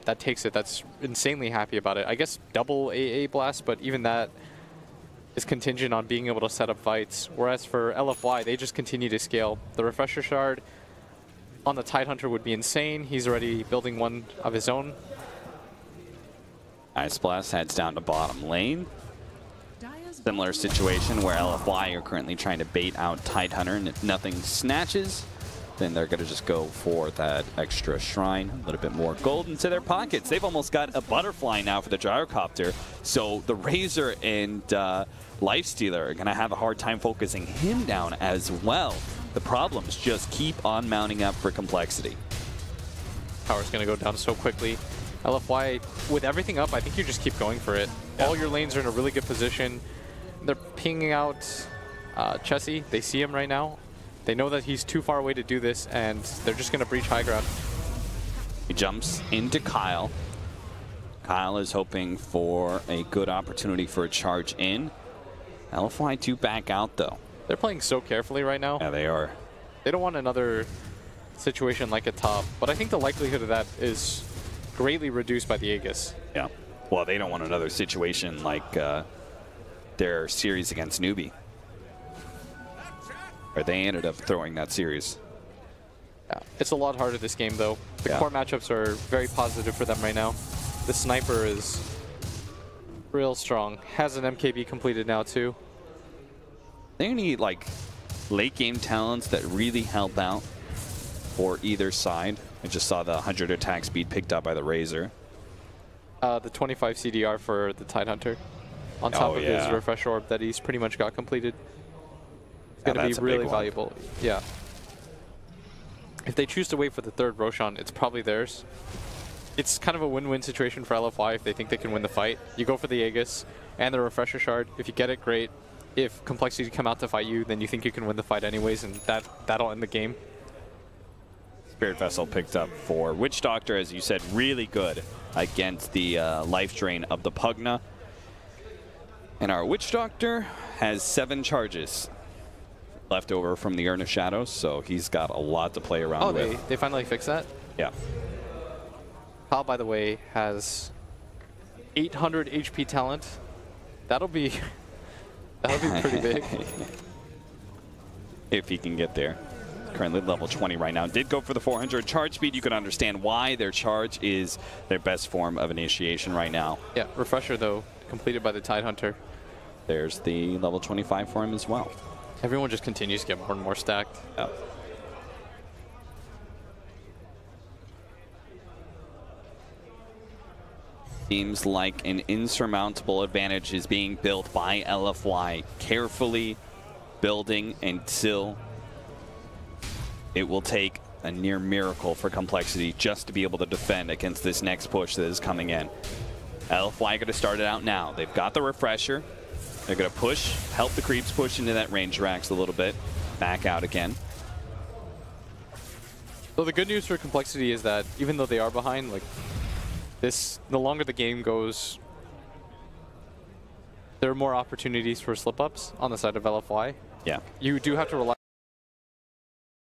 that takes it that's insanely happy about it. I guess double AA Blast, but even that is contingent on being able to set up fights. Whereas for LFY, they just continue to scale. The Refresher Shard on the Tidehunter would be insane. He's already building one of his own. Ice Blast heads down to bottom lane. Dire's Similar situation where LFY are currently trying to bait out Tidehunter, and if nothing snatches, then they're going to just go for that extra shrine, a little bit more gold into their pockets. They've almost got a butterfly now for the gyrocopter, so the Razor and Lifestealer are going to have a hard time focusing him down as well. The problems just keep on mounting up for complexity. Power's going to go down so quickly. LFY, with everything up, I think you just keep going for it. Yeah. All your lanes are in a really good position. They're pinging out Chessie. They see him right now. They know that he's too far away to do this, and they're just going to breach high ground. He jumps into Kyle. Kyle is hoping for a good opportunity for a charge in. LFY to back out, though. They're playing so carefully right now. Yeah, they are. They don't want another situation like a top, but I think the likelihood of that is greatly reduced by the Aegis. Yeah. Well, they don't want another situation like their series against Newbie. Or they ended up throwing that series. Yeah. It's a lot harder this game, though. The Yeah. core matchups are very positive for them right now. The sniper is real strong. Has an MKB completed now, too. They need, like, late game talents that really help out for either side. I just saw the 100 attack speed picked up by the Razor. The 25 CDR for the Tidehunter. On top of his Refresh Orb that he's pretty much got completed. It's going to be really valuable. Yeah. If they choose to wait for the third Roshan, it's probably theirs. It's kind of a win-win situation for LFY if they think they can win the fight. You go for the Aegis and the Refresher Shard. If you get it, great. If Complexity come out to fight you, then you think you can win the fight anyways, and that'll end the game. Spirit Vessel picked up for Witch Doctor, as you said, really good against the life drain of the Pugna. And our Witch Doctor has 7 charges left over from the Urn of Shadows, so he's got a lot to play around with. Oh, they finally fixed that? Yeah. CoL, by the way, has 800 HP talent. That'll be pretty big. If he can get there. Currently level 20 right now. Did go for the 400 charge speed. You can understand why their charge is their best form of initiation right now. Yeah, Refresher, though, completed by the Tidehunter. There's the level 25 for him as well. Everyone just continues to get more and more stacked. Yeah. Seems like an insurmountable advantage is being built by LFY. Carefully building until it will take a near miracle for complexity just to be able to defend against this next push that is coming in. LFY going to start it out now. They've got the refresher. They're going to push, help the creeps push into that range racks a little bit. Back out again. So the good news for compLexity is that even though they are behind, like this, the longer the game goes, there are more opportunities for slip-ups on the side of LFY. Yeah. You do have to rely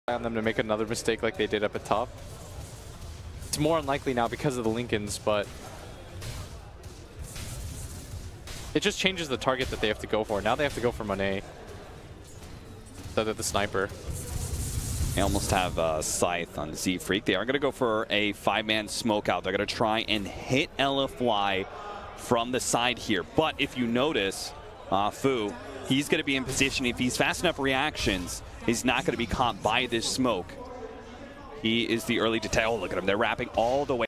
on them to make another mistake like they did up at top. It's more unlikely now because of the Lincolns, but it just changes the target that they have to go for. Now they have to go for Monet instead of the sniper. They almost have Scythe on Z-Freak. They are going to go for a 5-man smoke out. They're going to try and hit LFY from the side here. But if you notice, Fu, he's going to be in position. If he's fast enough reactions, he's not going to be caught by this smoke. He is the early detail. Oh, look at him. They're wrapping all the way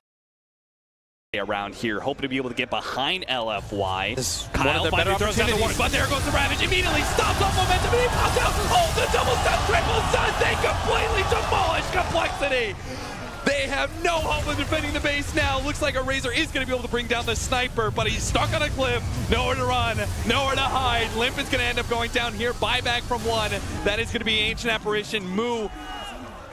around here, hoping to be able to get behind LFY. Kyle finally throws down the one, but there goes the Ravage. Immediately stops off momentum, and he pops out. Oh, the double stun, triple stun. They completely demolish compLexity. They have no hope of defending the base now. Looks like a Razor is going to be able to bring down the sniper, but he's stuck on a cliff. Nowhere to run, nowhere to hide. Limp is going to end up going down here. Buyback from one. That is going to be Ancient Apparition. Moo.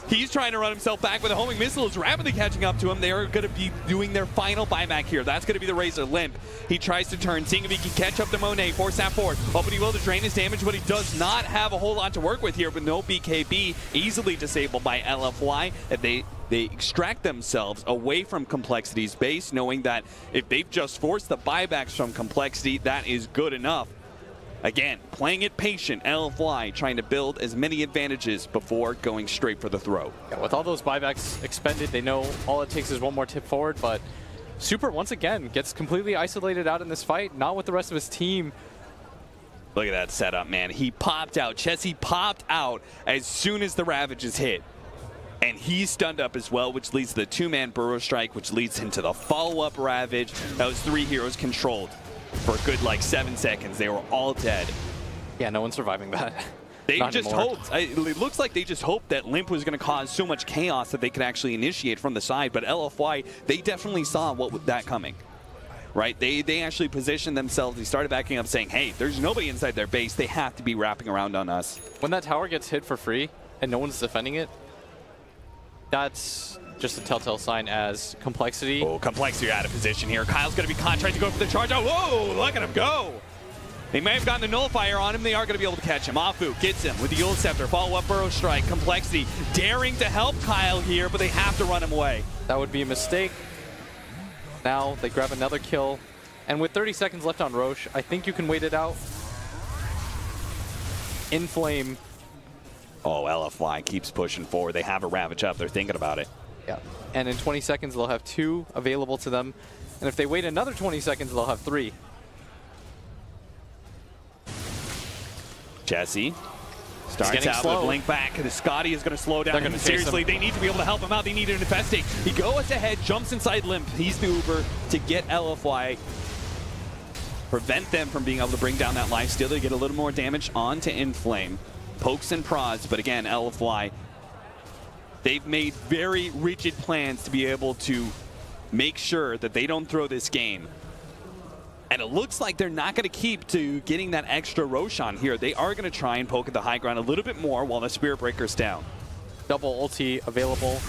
He's trying to run himself back, but the homing missile is rapidly catching up to him. They are going to be doing their final buyback here. That's going to be the Razor. Limp. He tries to turn, seeing if he can catch up to Monet. Force that forward. Hoping he will to drain his damage, but he does not have a whole lot to work with here. But no BKB, easily disabled by LFY. And they extract themselves away from compLexity's base, knowing that if they've just forced the buybacks from compLexity, that is good enough. Again, playing it patient, LFY trying to build as many advantages before going straight for the throw. Yeah, with all those buybacks expended, they know all it takes is one more tip forward, but Super, once again, gets completely isolated out in this fight, not with the rest of his team. Look at that setup, man. He popped out. Chessie popped out as soon as the Ravages hit. And he's stunned up as well, which leads to the 2-man Burrow Strike, which leads him to the follow-up Ravage. That was 3 heroes controlled. For a good, like, 7 seconds, they were all dead. Yeah, no one's surviving that. They just hoped. It looks like they just hoped that Limp was going to cause so much chaos that they could actually initiate from the side. But LFY, they definitely saw that coming. Right? They actually positioned themselves. They started backing up saying, hey, there's nobody inside their base. They have to be wrapping around on us. When that tower gets hit for free and no one's defending it, that's just a telltale sign as compLexity. Oh, compLexity out of position here. Kyle's going to be caught trying to go for the charge. Oh, whoa, look at him go. They may have gotten the nullifier on him. They are going to be able to catch him. Afu gets him with the Eul Scepter. Follow-up Burrow Strike. compLexity daring to help Kyle here, but they have to run him away. That would be a mistake. Now they grab another kill. And with 30 seconds left on Roche, I think you can wait it out. Inflame. Oh, LFY keeps pushing forward. They have a Ravage up. They're thinking about it. Yeah. And in 20 seconds, they'll have 2 available to them. And if they wait another 20 seconds, they'll have 3. Chessie starts out with Blink back. And Scotty is going to slow down. Seriously, they need to be able to help him out. They need to infestate. He goes ahead, jumps inside Limp. He's the Uber to get LFY. Prevent them from being able to bring down that lifesteal. They get a little more damage onto Inflame. Pokes and prods, but again, LFY, they've made very rigid plans to be able to make sure that they don't throw this game. And it looks like they're not going to keep to getting that extra Roshan here. They are going to try and poke at the high ground a little bit more while the Spirit Breaker's down. Double ulti available.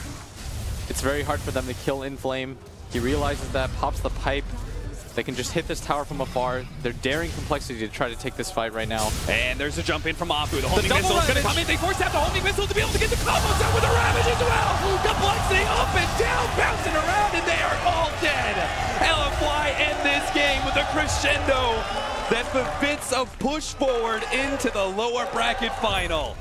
It's very hard for them to kill Inflame. He realizes that, pops the pipe. They can just hit this tower from afar. They're daring compLexity to try to take this fight right now. And there's a jump in from Afu. The homing missile is going to come in. They force out the homing missile to be able to get the combos out with the Ravage as well. compLexity up and down, bouncing around, and they are all dead. LFY end this game with a crescendo that befits a push forward into the lower bracket final.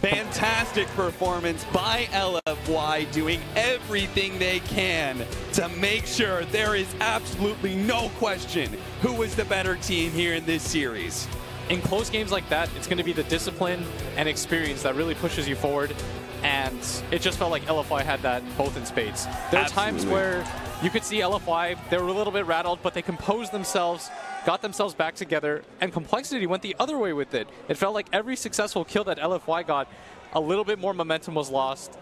Fantastic performance by LFY, doing everything they can to make sure there is absolutely no question who is the better team here in this series. In close games like that, it's going to be the discipline and experience that really pushes you forward, and it just felt like LFY had that both in spades. There are times where you could see LFY, they were a little bit rattled, but they composed themselves, got themselves back together, and compLexity went the other way with it. It felt like every successful kill that LFY got, a little bit more momentum was lost.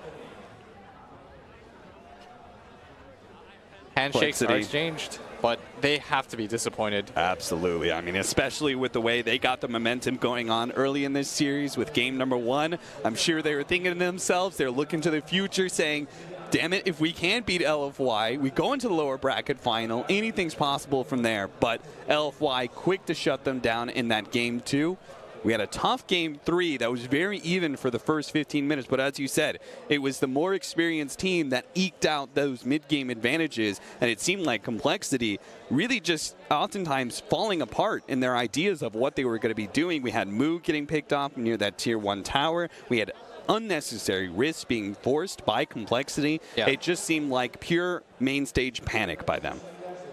handshakes are complexity. exchanged, but they have to be disappointed. Absolutely. I mean, especially with the way they got the momentum going on early in this series with game number 1. I'm sure they were thinking to themselves, they're looking to the future saying, damn it, if we can't beat LFY, we go into the lower bracket final. Anything's possible from there. But LFY quick to shut them down in that game 2. We had a tough game 3 that was very even for the first 15 minutes, but as you said, it was the more experienced team that eked out those mid-game advantages, and it seemed like complexity really just oftentimes falling apart in their ideas of what they were going to be doing. We had Moo getting picked off near that tier 1 tower. We had unnecessary risks being forced by complexity. Yeah. It just seemed like pure main stage panic by them.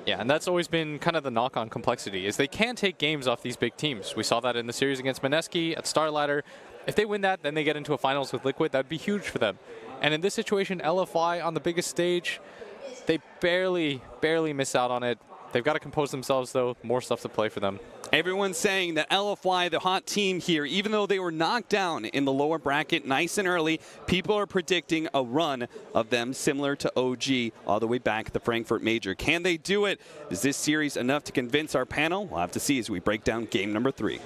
Yeah, and that's always been kind of the knock on complexity, is they can take games off these big teams. We saw that in the series against Mineski at Star Ladder. If they win that, then they get into a finals with Liquid. That'd be huge for them. And in this situation, LFI on the biggest stage, they barely miss out on it. They've got to compose themselves, though. More stuff to play for them. Everyone's saying that LFY, the hot team here, even though they were knocked down in the lower bracket nice and early, people are predicting a run of them similar to OG all the way back at the Frankfurt Major. Can they do it? Is this series enough to convince our panel? We'll have to see as we break down game number 3.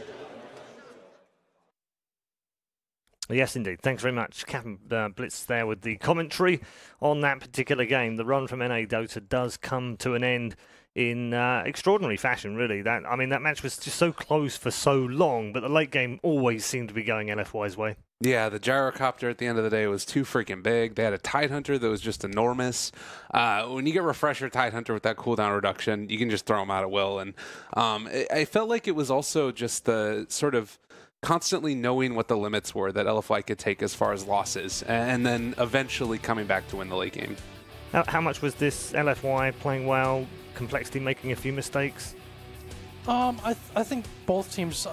Yes, indeed. Thanks very much, Captain Blitz, there with the commentary on that particular game. The run from NA Dota does come to an end in extraordinary fashion, really. That match was just so close for so long, but the late game always seemed to be going LFY's way. Yeah, the gyrocopter at the end of the day was too freaking big. They had a Tidehunter that was just enormous. When you get Refresher Tidehunter with that cooldown reduction, you can just throw them out at will. And I felt like it was also just the sort of constantly knowing what the limits were that LFY could take as far as losses, and then eventually coming back to win the late game. How much was this LFY playing well, complexity making a few mistakes? I think both teams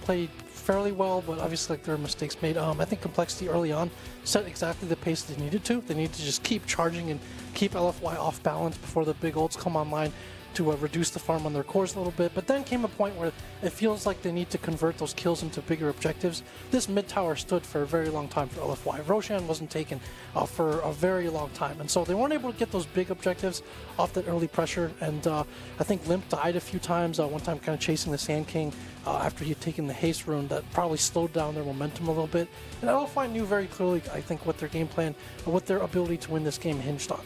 played fairly well, but obviously there were mistakes made. I think complexity early on set exactly the pace they needed to. They needed to just keep charging and keep LFY off balance before the big ults come online to reduce the farm on their cores a little bit. But then came a point where it feels like they need to convert those kills into bigger objectives. This mid tower stood for a very long time for LFY. Roshan wasn't taken for a very long time, and so they weren't able to get those big objectives off that early pressure. And I think Limp died a few times. One time kind of chasing the Sand King after he had taken the haste rune, that probably slowed down their momentum a little bit. And LFY knew very clearly, I think, what their game plan and what their ability to win this game hinged on.